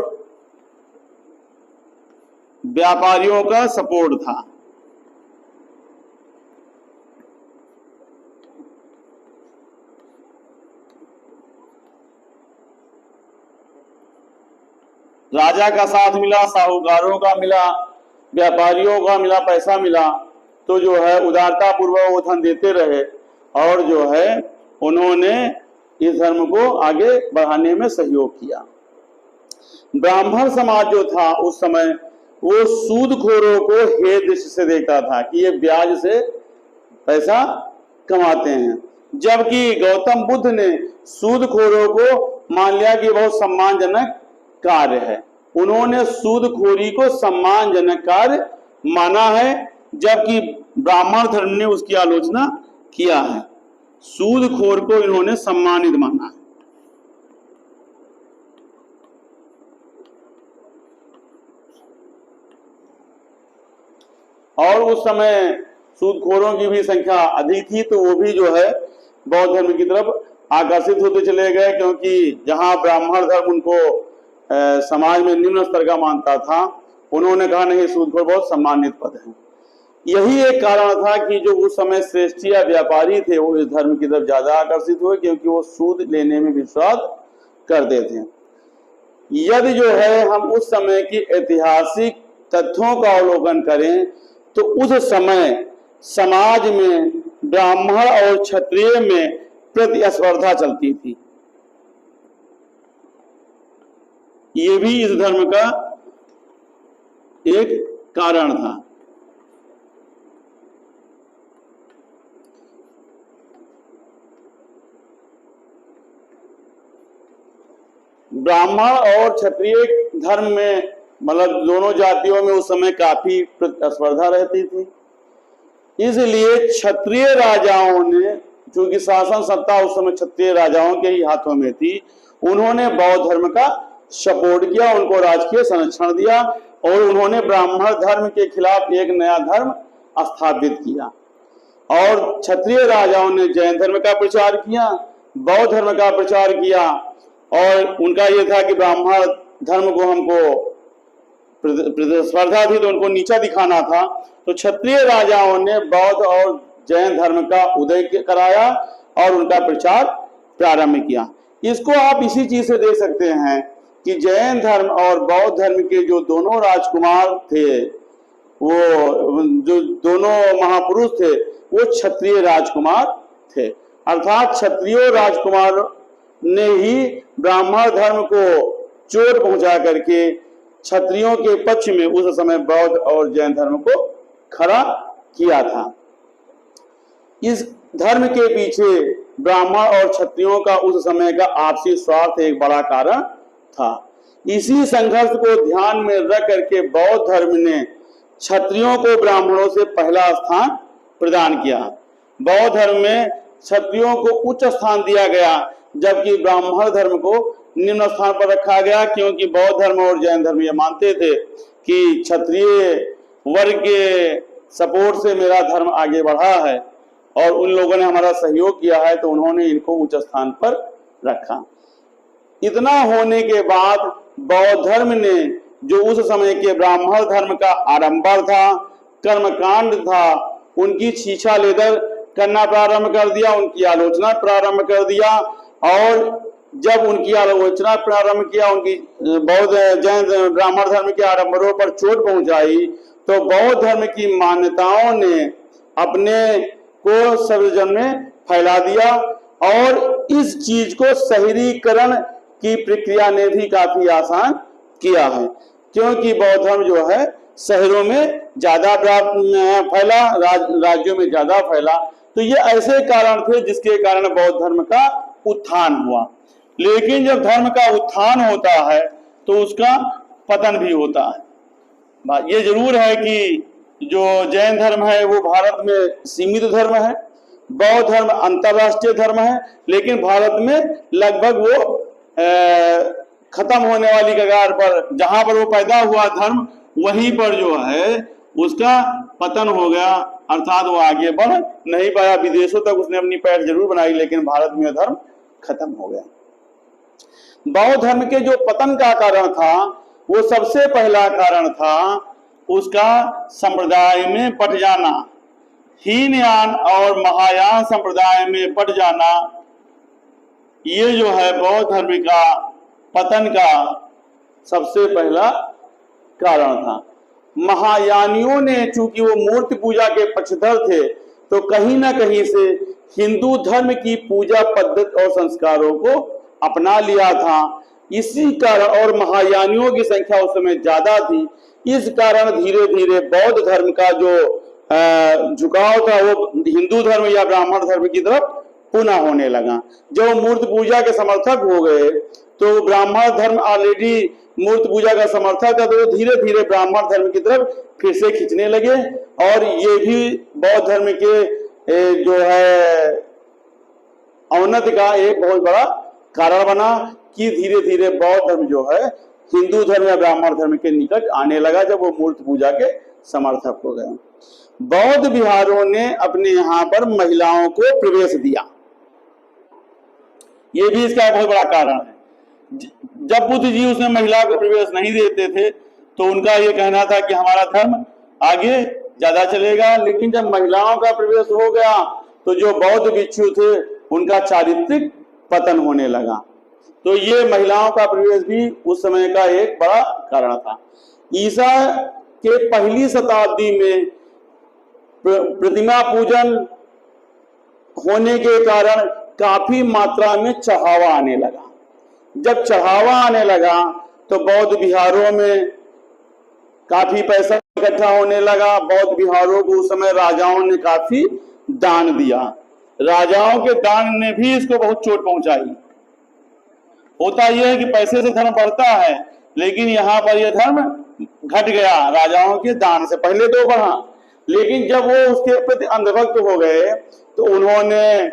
व्यापारियों का सपोर्ट था। राजा का साथ मिला, साहूकारों का मिला, व्यापारियों का मिला, पैसा मिला, तो जो है उदारता पूर्वक वो धन देते रहे और जो है उन्होंने इस धर्म को आगे बढ़ाने में सहयोग किया। ब्राह्मण समाज जो था उस समय वो सूदखोरों को हे दृष्टि से देखता था कि ये ब्याज से पैसा कमाते हैं, जबकि गौतम बुद्ध ने सूदखोरों को मान लिया कि बहुत सम्मानजनक कार्य है। उन्होंने सूदखोरी को सम्मानजनक कार्य माना है, जबकि ब्राह्मण धर्म ने उसकी आलोचना किया है। सूदखोर को इन्होंने सम्मानित माना है। और उस समय सूदखोरों की भी संख्या अधिक थी, तो वो भी जो है बौद्ध धर्म की तरफ आकर्षित होते चले गए, क्योंकि जहां ब्राह्मण धर्म उनको समाज में निम्न स्तर का मानता था, उन्होंने कहा नहीं, सूदखोर बहुत सम्मानित पद है। यही एक कारण था कि जो उस समय श्रेष्ठी या व्यापारी थे वो इस धर्म की तरफ ज्यादा आकर्षित हुए, क्योंकि वो सूद लेने में विश्वास करते थे। यदि जो है हम उस समय की ऐतिहासिक तथ्यों का अवलोकन करें तो उस समय समाज में ब्राह्मण और क्षत्रिय में प्रतिस्पर्धा चलती थी। ये भी इस धर्म का एक कारण था। ब्राह्मण और क्षत्रिय धर्म में मतलब दोनों जातियों में उस समय काफी प्रतिस्पर्धा रहती थी। इसलिए क्षत्रिय राजाओं ने, चूंकि शासन सत्ता उस समय क्षत्रिय राजाओं के ही हाथों में थी, उन्होंने बौद्ध धर्म का सपोर्ट किया, उनको राजकीय संरक्षण दिया और उन्होंने ब्राह्मण धर्म के खिलाफ एक नया धर्म स्थापित किया। और क्षत्रिय राजाओं ने जैन धर्म का प्रचार किया, बौद्ध धर्म का प्रचार किया और उनका यह था कि ब्राह्मण धर्म को हमको प्रतिस्पर्धा थी तो उनको नीचा दिखाना था। तो क्षत्रिय राजाओं ने बौद्ध और जैन धर्म का उदय कराया और उनका प्रचार प्रारंभ किया। इसको आप इसी चीज से देख सकते हैं कि जैन धर्म और बौद्ध धर्म के जो दोनों राजकुमार थे, वो जो दोनों महापुरुष थे, वो क्षत्रिय राजकुमार थे। अर्थात क्षत्रिय राजकुमार ने ही ब्राह्मण धर्म को चोट पहुंचा करके क्षत्रियों के पक्ष में उस समय बौद्ध और जैन धर्म को खड़ा किया था। इस धर्म के पीछे ब्राह्मण और क्षत्रियों का उस समय का आपसी स्वार्थ एक बड़ा कारण था। इसी संघर्ष को ध्यान में रख करके बौद्ध धर्म ने क्षत्रियों को ब्राह्मणों से पहला स्थान प्रदान किया। बौद्ध धर्म में क्षत्रियों को उच्च स्थान दिया गया, जबकि ब्राह्मण धर्म को निम्न स्थान पर रखा गया, क्योंकि बौद्ध धर्म और जैन धर्म ये मानते थे कि क्षत्रिय वर्ग के सपोर्ट से मेरा धर्म आगे बढ़ा है और उन लोगों ने हमारा सहयोग किया है, तो उन्होंने इनको उच्च स्थान पर रखा। इतना होने के बाद बौद्ध धर्म ने जो उस समय के ब्राह्मण धर्म का आडंबर था, कर्मकांड था, उनकी छीछा लेदर करना प्रारंभ कर दिया, उनकी आलोचना प्रारंभ कर दिया। और जब उनकी आलोचना प्रारंभ किया, उनकी बौद्ध जैन ब्राह्मण धर्म के आडंबरों पर चोट पहुंचाई, तो बौद्ध धर्म की मान्यताओं ने अपने को सर्वजन में फैला दिया और इस चीज को शहरीकरण की प्रक्रिया ने भी काफी आसान किया है, क्योंकि बौद्ध धर्म जो है शहरों में ज्यादा फैला, राज्यों में ज्यादा फैला। तो ये ऐसे कारण थे जिसके कारण बौद्ध धर्म का उत्थान हुआ। लेकिन जब धर्म का उत्थान होता है तो उसका पतन भी होता है। ये जरूर है कि जो जैन धर्म है वो भारत में सीमित धर्म है, बौद्ध धर्म अंतरराष्ट्रीय धर्म है, लेकिन भारत में लगभग वो खत्म होने वाली कगार पर, जहां पर वो पैदा हुआ धर्म वहीं पर जो है उसका पतन हो गया, अर्थात वो आगे बढ़ नहीं पाया। विदेशों तक उसने अपनी पैठ जरूर बनाई, लेकिन भारत में धर्म खत्म हो गया। बौद्ध धर्म के जो पतन का कारण था, वो सबसे पहला कारण था उसका संप्रदाय में बट जाना। हीनयान और महायान संप्रदाय में बट जाना, ये जो है बौद्ध धर्म का पतन का सबसे पहला कारण था। महायानियों ने, चूंकि वो मूर्ति पूजा के पक्षधर थे, तो कहीं ना कहीं से हिंदू धर्म की पूजा पद्धति और संस्कारों को अपना लिया था। इसी कारण, और महायानियों की संख्या उस समय ज्यादा थी, इस कारण धीरे धीरे बौद्ध धर्म का जो झुकाव था वो हिंदू धर्म या ब्राह्मण धर्म की तरफ पुनः होने लगा। जब मूर्ति पूजा के समर्थक हो गए तो ब्राह्मण धर्म ऑलरेडी मूर्ति पूजा का समर्थक था, तो वो धीरे धीरे ब्राह्मण धर्म की तरफ फिर से खींचने लगे। और ये भी बौद्ध धर्म के जो है अवनति का एक बहुत बड़ा कारण बना कि धीरे धीरे बौद्ध धर्म जो है हिंदू धर्म या ब्राह्मण धर्म के निकट आने लगा, जब वो मूर्ति पूजा के समर्थक हो गए। बौद्ध विहारों ने अपने यहाँ पर महिलाओं को प्रवेश दिया, ये भी इसका बहुत बड़ा कारण है। जब बुद्ध जी उसमें महिला को प्रवेश नहीं देते थे तो उनका ये कहना था कि हमारा धर्म आगे ज्यादा चलेगा। लेकिन जब महिलाओं का प्रवेश हो गया तो जो बौद्ध भिक्षु थे उनका चारित्रिक पतन होने लगा। तो ये महिलाओं का प्रवेश भी उस समय का एक बड़ा कारण था। ईसा के पहली शताब्दी में प्रतिमा पूजन होने के कारण काफी मात्रा में चढ़ावा आने लगा। जब चढ़ावा आने लगा तो बौद्ध विहारों में काफी पैसा इकट्ठा होने लगा। बौद्ध विहारों को उस समय राजाओं ने काफी दान दिया। राजाओं के दान ने भी इसको बहुत चोट पहुंचाई। होता यह है कि पैसे से धर्म बढ़ता है, लेकिन यहाँ पर यह धर्म घट गया राजाओं के दान से। पहले तो बढ़ा, लेकिन जब वो उसके प्रति अंधभक्त हो गए तो उन्होंने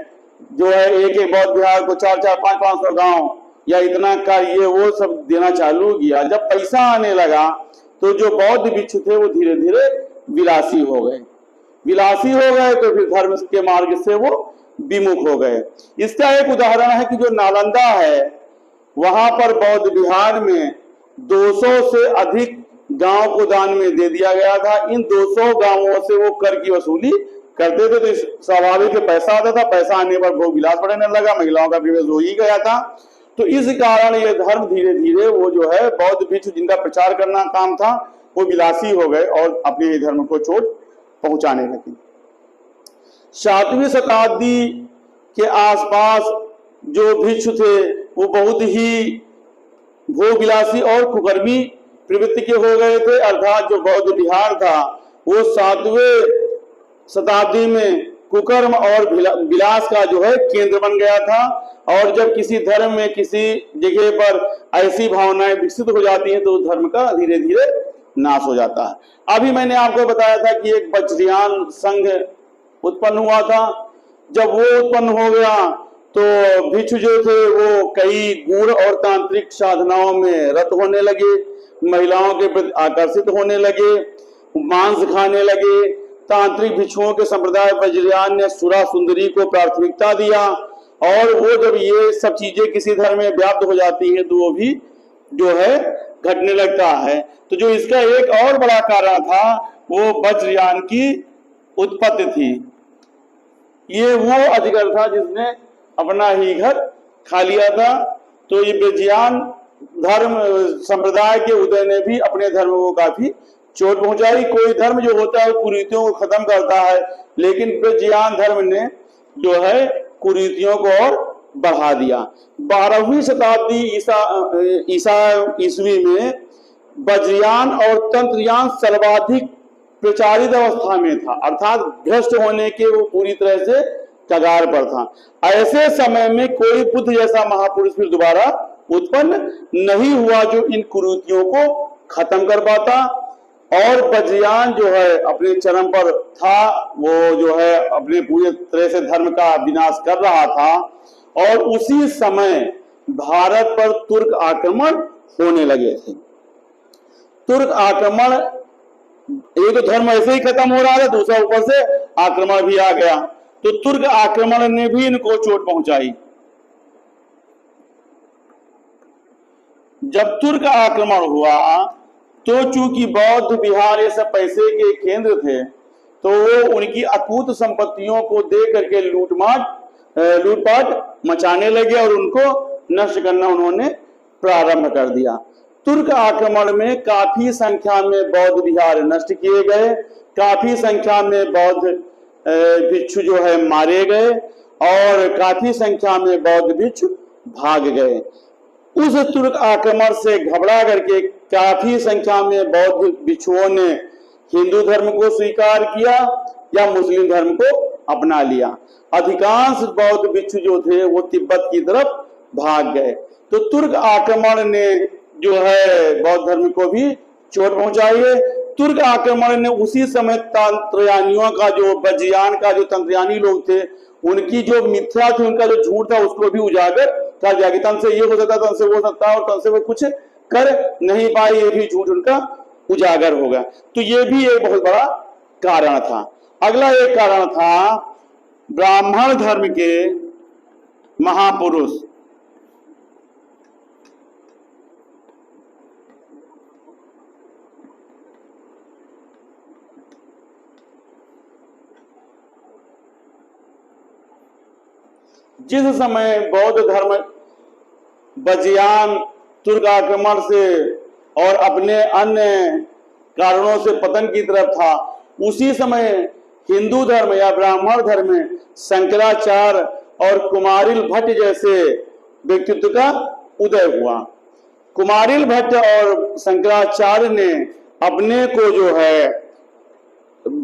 जो है एक एक बौद्ध विहार को 4-4, 500 गांव या इतना का ये वो सब देना चालू किया। जब पैसा आने लगा तो जो बौद्ध भिक्षु थे वो धीरे धीरे विलासी हो गए। विलासी हो गए तो फिर धर्म के मार्ग से वो विमुख हो गए। इसका एक उदाहरण है कि जो नालंदा है वहां पर बौद्ध विहार में 200 से अधिक गांव को दान में दे दिया गया था। इन 200 गांवों से वो कर की वसूली करते थे, तो स्वाभाविक पैसा आता था। पैसा आने पर भोग विलास बढ़ने लगा, महिलाओं का प्रवेश हो ही गया था। तो इस कारण ये धर्म धीरे धीरे वो जो है बौद्ध भिक्षु जिनका प्रचार करना काम था वो विलासी हो गए और अपने धर्म को चोट पहुंचाने लगे। 7वीं शताब्दी के आसपास जो भिक्षु थे वो बहुत ही भोग विलासी और कुकर्मी प्रवृत्ति के हो गए थे। अर्थात जो बौद्ध विहार था वो 7वें शताब्दी में कुकर्म और विलास का जो है केंद्र बन गया था। और जब किसी धर्म में किसी जगह पर ऐसी भावनाएं विकसित हो जाती हैं तो धर्म का धीरे धीरे नाश हो जाता है। अभी मैंने आपको बताया था कि एक वज्रयान संघ उत्पन्न हुआ था। जब वो उत्पन्न हो गया तो भिक्षु जो थे वो कई गूढ़ और तांत्रिक साधनाओं में रत होने लगे, महिलाओं के प्रति आकर्षित होने लगे, मांस खाने लगे। तांत्रिक भिक्षुओं के संप्रदाय वज्रयान ने सुरा सुंदरी को प्राथमिकता दिया। और वो जब ये सब चीजें किसी धर्म में व्याप्त हो जाती है तो वो भी जो है घटने लगता है। तो जो इसका एक और बड़ा कारण था वो वज्रयान की उत्पत्ति थी। ये वो अजगर था जिसने अपना ही घर खा लिया था। तो ये वज्रयान धर्म संप्रदाय के उदय ने भी अपने धर्म को काफी चोट पहुंचाई। कोई धर्म जो होता है कुरीतियों को खत्म करता है, लेकिन वज्रयान धर्म ने जो है कुरीतियों को और बढ़ा दिया। 12वीं शताब्दी ईसवी में वज्रयान और तंत्रयान सर्वाधिक प्रचारित अवस्था में था, अर्थात भ्रष्ट होने के वो पूरी तरह से कगार पर था। ऐसे समय में कोई बुद्ध जैसा महापुरुष फिर दोबारा उत्पन्न नहीं हुआ जो इन कुरीतियों को खत्म कर पाता। और वज्रयान जो है अपने चरम पर था, वो जो है अपने पूरी तरह से धर्म का विनाश कर रहा था। और उसी समय भारत पर तुर्क आक्रमण होने लगे थे। तुर्क आक्रमण, एक तो धर्म ऐसे ही खत्म हो रहा था, दूसरा ऊपर से आक्रमण भी आ गया। तो तुर्क आक्रमण ने भी इनको चोट पहुंचाई। जब तुर्क आक्रमण हुआ तो चूंकि बौद्ध विहार ये सब पैसे के केंद्र थे तो वो उनकी अकूत संपत्तियों को दे करके लूटपाट मचाने लगे और उनको नष्ट करना उन्होंने प्रारंभ कर दिया। तुर्क आक्रमण में काफी संख्या में बौद्ध विहार नष्ट किए गए, काफी संख्या में बौद्ध भिक्षु जो है मारे गए और काफी संख्या में बौद्ध भिक्षु भाग गए। उस तुर्क आक्रमण से घबरा करके काफी संख्या में बौद्ध भिक्षुओं ने हिंदू धर्म को स्वीकार किया या मुस्लिम धर्म को अपना लिया। अधिकांश बौद्ध भिक्षु जो थे वो तिब्बत की तरफ भाग गए। तो तुर्क आक्रमण ने जो है बौद्ध धर्म को भी चोट पहुंचाई है। तुर्क आक्रमण ने उसी समय तंत्रयानियों का, जो वज्रयान का जो तंत्रयानी लोग थे उनकी जो मिथ्या थी, उनका जो झूठ था उसको भी उजागर कर दिया कि तन से ये हो सकता, तन से वो हो सकता और तन से वो कुछ कर नहीं पाए, ये भी झूठ उनका उजागर होगा। तो ये भी एक बहुत बड़ा कारण था। अगला एक कारण था ब्राह्मण धर्म के महापुरुष जिस समय बौद्ध धर्म बजियान तुर्क आक्रमण से और अपने अन्य कारणों से पतन की तरफ था, उसी समय हिंदू धर्म या ब्राह्मण धर्म में शंकराचार्य और कुमारिल भट्ट जैसे व्यक्तित्व का उदय हुआ। कुमारिल भट्ट और शंकराचार्य ने अपने को जो है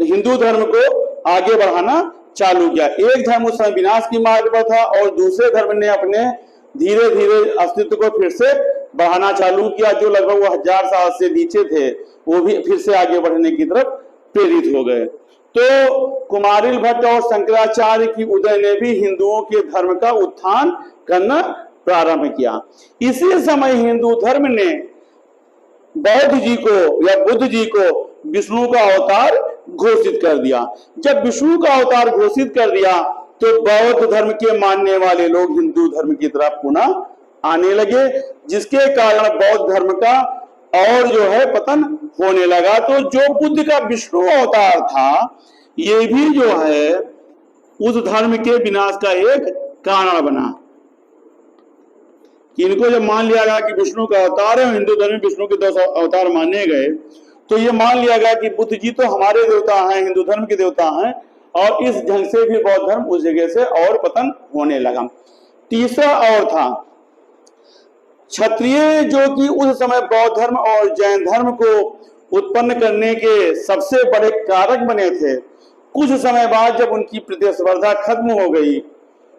हिंदू धर्म को आगे बढ़ाना चालू किया। एक धर्म उस समय विनाश की मार्ग पर था और दूसरे धर्म ने अपने धीरे धीरे अस्तित्व को फिर से बढ़ाना चालू किया। जो लगभग वो 1000 साल से नीचे थे वो भी फिर से आगे बढ़ने की तरफ प्रेरित हो गए। तो कुमारिल भट्ट और शंकराचार्य की उदय ने भी हिंदुओं के धर्म का उत्थान करना प्रारंभ किया। इसी समय हिंदू धर्म ने बौद्ध जी को या बुद्ध जी को विष्णु का अवतार घोषित कर दिया। जब विष्णु का अवतार घोषित कर दिया तो बौद्ध धर्म के मानने वाले लोग हिंदू धर्म की तरफ पुनः आने लगे, जिसके कारण बौद्ध धर्म का और जो है पतन होने लगा। तो जो बुद्ध का विष्णु अवतार था, ये भी जो है उस धर्म के विनाश का एक कारण बना। कि इनको जब मान लिया गया कि विष्णु का अवतार है, हिंदू धर्म में विष्णु के 2 अवतार माने गए, तो ये मान लिया गया कि बुद्ध जी तो हमारे देवता हैं, हिंदू धर्म के देवता हैं, और इस ढंग से भी बौद्ध धर्म उस जगह से और पतन होने लगा। तीसरा और था क्षत्रिय, जो कि उस समय बौद्ध धर्म और जैन धर्म को उत्पन्न करने के सबसे बड़े कारक बने थे। कुछ समय बाद जब उनकी प्रतिस्पर्धा खत्म हो गई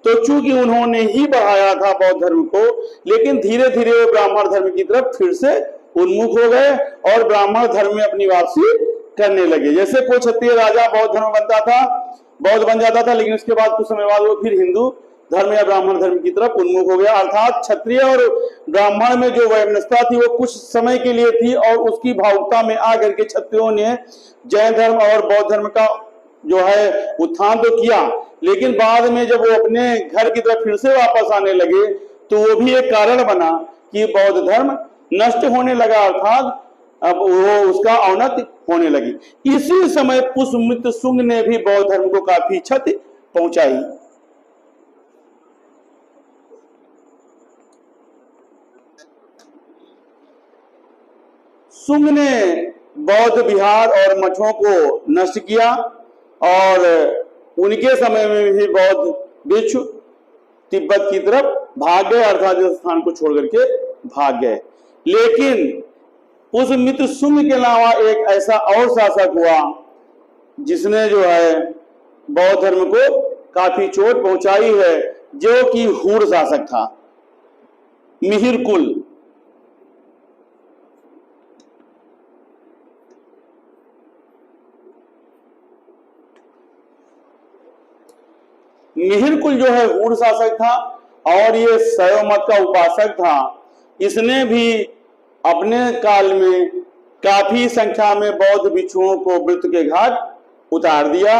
तो चूंकि उन्होंने ही बढ़ाया था बौद्ध धर्म को, लेकिन धीरे धीरे वो ब्राह्मण धर्म की तरफ फिर से उन्मुख हो गए और ब्राह्मण धर्म में अपनी वापसी करने लगे। जैसे कोई क्षत्रिय राजा बौद्ध धर्म बनता था, बौद्ध बन जाता था, लेकिन उसके बाद कुछ समय बाद वो फिर हिंदू धर्म या ब्राह्मण धर्म की तरफ उन्मुख हो गया। अर्थात क्षत्रिय और ब्राह्मण में जो वैमनस्यता थी वो कुछ समय के लिए थी और उसकी भावुकता में आकर के क्षत्रियों ने जैन धर्म और बौद्ध धर्म का जो है उत्थान तो किया, लेकिन बाद में जब वो अपने घर की तरफ फिर से वापस आने लगे तो वो भी एक कारण बना कि बौद्ध धर्म नष्ट होने लगा, अर्थात अब वो उसका अवनति होने लगी। इसी समय पुष्यमित्र शुंग ने भी बौद्ध धर्म को काफी क्षति पहुंचाई। शुंग ने बौद्ध विहार और मठों को नष्ट किया और उनके समय में भी बौद्ध भिक्षु तिब्बत की तरफ भाग गए, अर्थात इस स्थान को छोड़ करके भाग गए। लेकिन पुष्यमित्र शुंग के अलावा एक ऐसा और शासक हुआ जिसने जो है बौद्ध धर्म को काफी चोट पहुंचाई है, जो कि हूण शासक था, मिहिरकुल। मिहिरकुल जो है हूण शासक था और ये शैव मत का उपासक था। इसने भी अपने काल में काफी संख्या में बौद्ध भिक्षुओं को मृत्यु के घाट उतार दिया।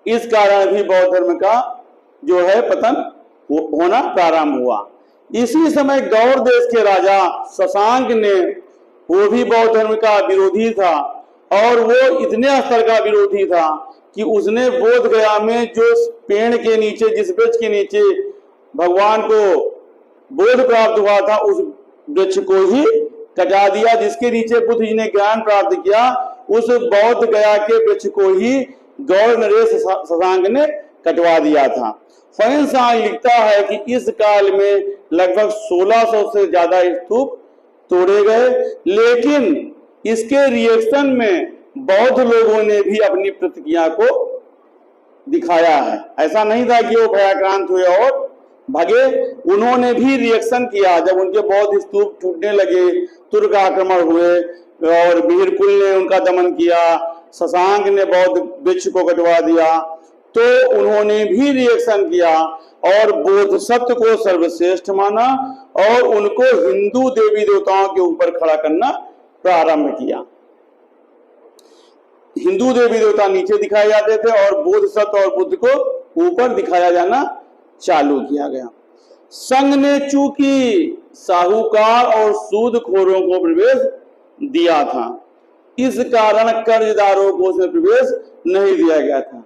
इस कारण भी बौद्ध धर्म का जो है पतन होना प्रारंभ हुआ। इसी समय गौड़ देश के राजा शशांक ने, वो भी बौद्ध धर्म का विरोधी था और वो इतने स्तर का विरोधी था कि उसने बोध गया में जो पेड़ के नीचे, जिस वृक्ष के नीचे भगवान को बोध प्राप्त हुआ था, उस वृक्ष को ही कटा दिया। जिसके नीचे बुद्ध जी ने ज्ञान प्राप्त किया, उस बौद्ध गया के वृक्ष को ही गौड़ नरेश शशांक ने कटवा दिया था। फैनसांग लिखता है कि इस काल में लगभग 1600 से ज्यादा स्तूप तोड़े गए, लेकिन इसके रिएक्शन में बौद्ध लोगों ने भी अपनी प्रतिक्रिया को दिखाया है। ऐसा नहीं था कि वो भयाक्रांत हुए और भगे, उन्होंने भी रिएक्शन किया। जब उनके बौद्ध स्तूप टूटने लगे, तुर्क आक्रमण हुए और मिहिरकुल ने उनका दमन किया, शशांक ने बौद्ध वृक्ष को कटवा दिया, तो उन्होंने भी रिएक्शन किया और बोधिसत्व को सर्वश्रेष्ठ माना और उनको हिंदू देवी देवताओं के ऊपर खड़ा करना प्रारंभ किया। हिंदू देवी देवता नीचे दिखाए जाते थे और बोधिसत्व और बुद्ध को ऊपर दिखाया जाना चालू किया गया। संघ ने चूंकि साहूकार और सूदखोरों को प्रवेश दिया था, इस कारण कर्जदारों को उसमें प्रवेश नहीं दिया गया था।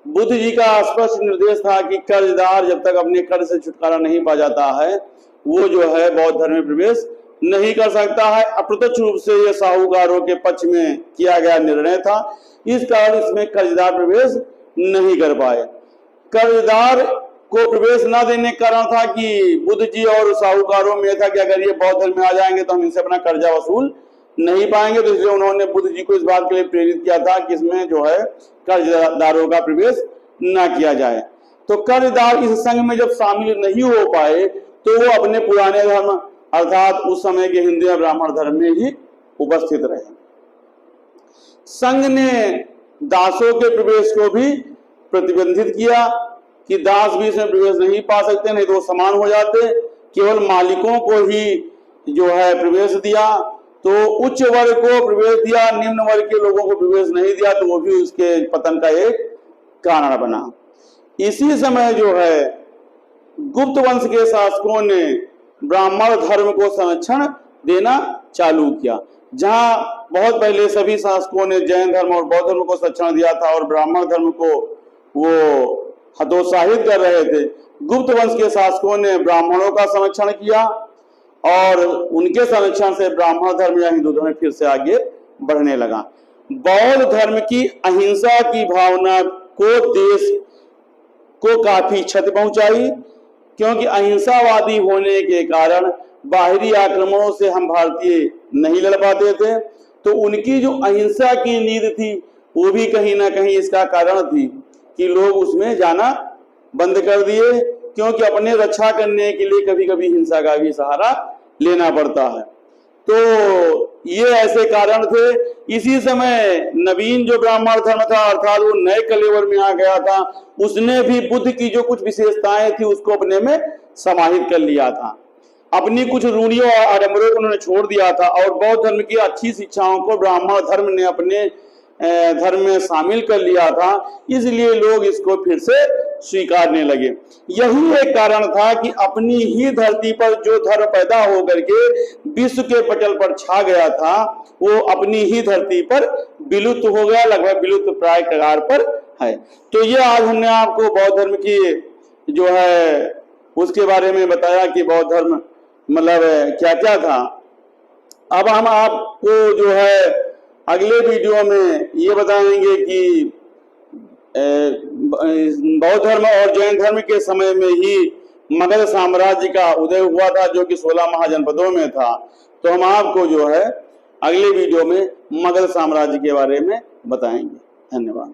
बुद्ध जी का स्पष्ट निर्देश था कि कर्जदार जब तक अपने कर्ज से छुटकारा नहीं पा जाता है वो जो है बौद्ध धर्म में प्रवेश नहीं कर सकता है। अप्रत्यक्ष रूप से यह साहूकारों के पक्ष में किया गया निर्णय था, इस कारण इसमें कर्जदार प्रवेश नहीं कर पाए। कर्जदार को प्रवेश न देने का कारण था कि बुद्ध जी और साहूकारों में था कि अगर ये बौद्ध धर्म में आ जाएंगे तो हम इनसे अपना कर्जा वसूल नहीं पाएंगे, तो इसलिए उन्होंने बुद्ध जी को इस बात के लिए प्रेरित किया था कि इसमें जो है कर्जदारों का प्रवेश न किया जाए। तो कर्जदार इस संघ में जब शामिल नहीं हो पाए तो वो अपने पुराने धर्म अर्थात उस समय के हिंदू या ब्राह्मण धर्म में ही उपस्थित रहे। संघ ने दासों के प्रवेश को भी प्रतिबंधित किया कि दास भी इसमें प्रवेश नहीं पा सकते, नहीं तो समान हो जाते। केवल मालिकों को ही जो है प्रवेश दिया, तो उच्च वर्ग को प्रवेश दिया, निम्न वर्ग के लोगों को प्रवेश नहीं दिया, तो वो भी उसके पतन का एक कारण बना। इसी समय जो है गुप्त वंश के शासकों ने ब्राह्मण धर्म को संरक्षण देना चालू किया। जहां बहुत पहले सभी शासकों ने जैन धर्म और बौद्ध धर्म को संरक्षण दिया था और ब्राह्मण धर्म को वो हतोत्साहित कर रहे थे, गुप्त वंश के शासकों ने ब्राह्मणों का संरक्षण किया और उनके संरक्षण से ब्राह्मण धर्म या हिंदू धर्म फिर से आगे बढ़ने लगा। बौद्ध धर्म की अहिंसा की भावना को देश को काफी क्षति पहुंचाई, क्योंकि अहिंसावादी होने के कारण बाहरी आक्रमणों से हम भारतीय नहीं लड़ पाते थे। तो उनकी जो अहिंसा की नीति थी वो भी कहीं ना कहीं इसका कारण थी कि लोग उसमें जाना बंद कर दिए, क्योंकि अपने रक्षा करने के लिए कभी कभी हिंसा का भी सहारा लेना पड़ता है। तो ये ऐसे कारण थे। इसी समय नवीन जो ब्राह्मण धर्म था अर्थात वो नए कलेवर में आ गया था, उसने भी बुद्ध की जो कुछ विशेषताएं थी उसको अपने में समाहित कर लिया था। अपनी कुछ रूढ़ियों और आडंबरों को उन्होंने छोड़ दिया था और बौद्ध धर्म की अच्छी शिक्षाओं को ब्राह्मण धर्म ने अपने धर्म में शामिल कर लिया था, इसलिए लोग इसको फिर से स्वीकारने लगे। यही एक कारण था कि अपनी ही धरती पर जो धर्म पैदा होकर के विश्व के पटल पर छा गया था वो अपनी ही धरती पर विलुप्त हो गया, लगभग विलुप्त प्राय कगार पर है। तो ये आज हमने आपको बौद्ध धर्म की जो है उसके बारे में बताया कि बौद्ध धर्म मतलब क्या क्या था। अब हम आपको जो है अगले वीडियो में ये बताएंगे कि बौद्ध धर्म और जैन धर्म के समय में ही मगध साम्राज्य का उदय हुआ था, जो कि 16 महाजनपदों में था। तो हम आपको जो है अगले वीडियो में मगध साम्राज्य के बारे में बताएंगे। धन्यवाद।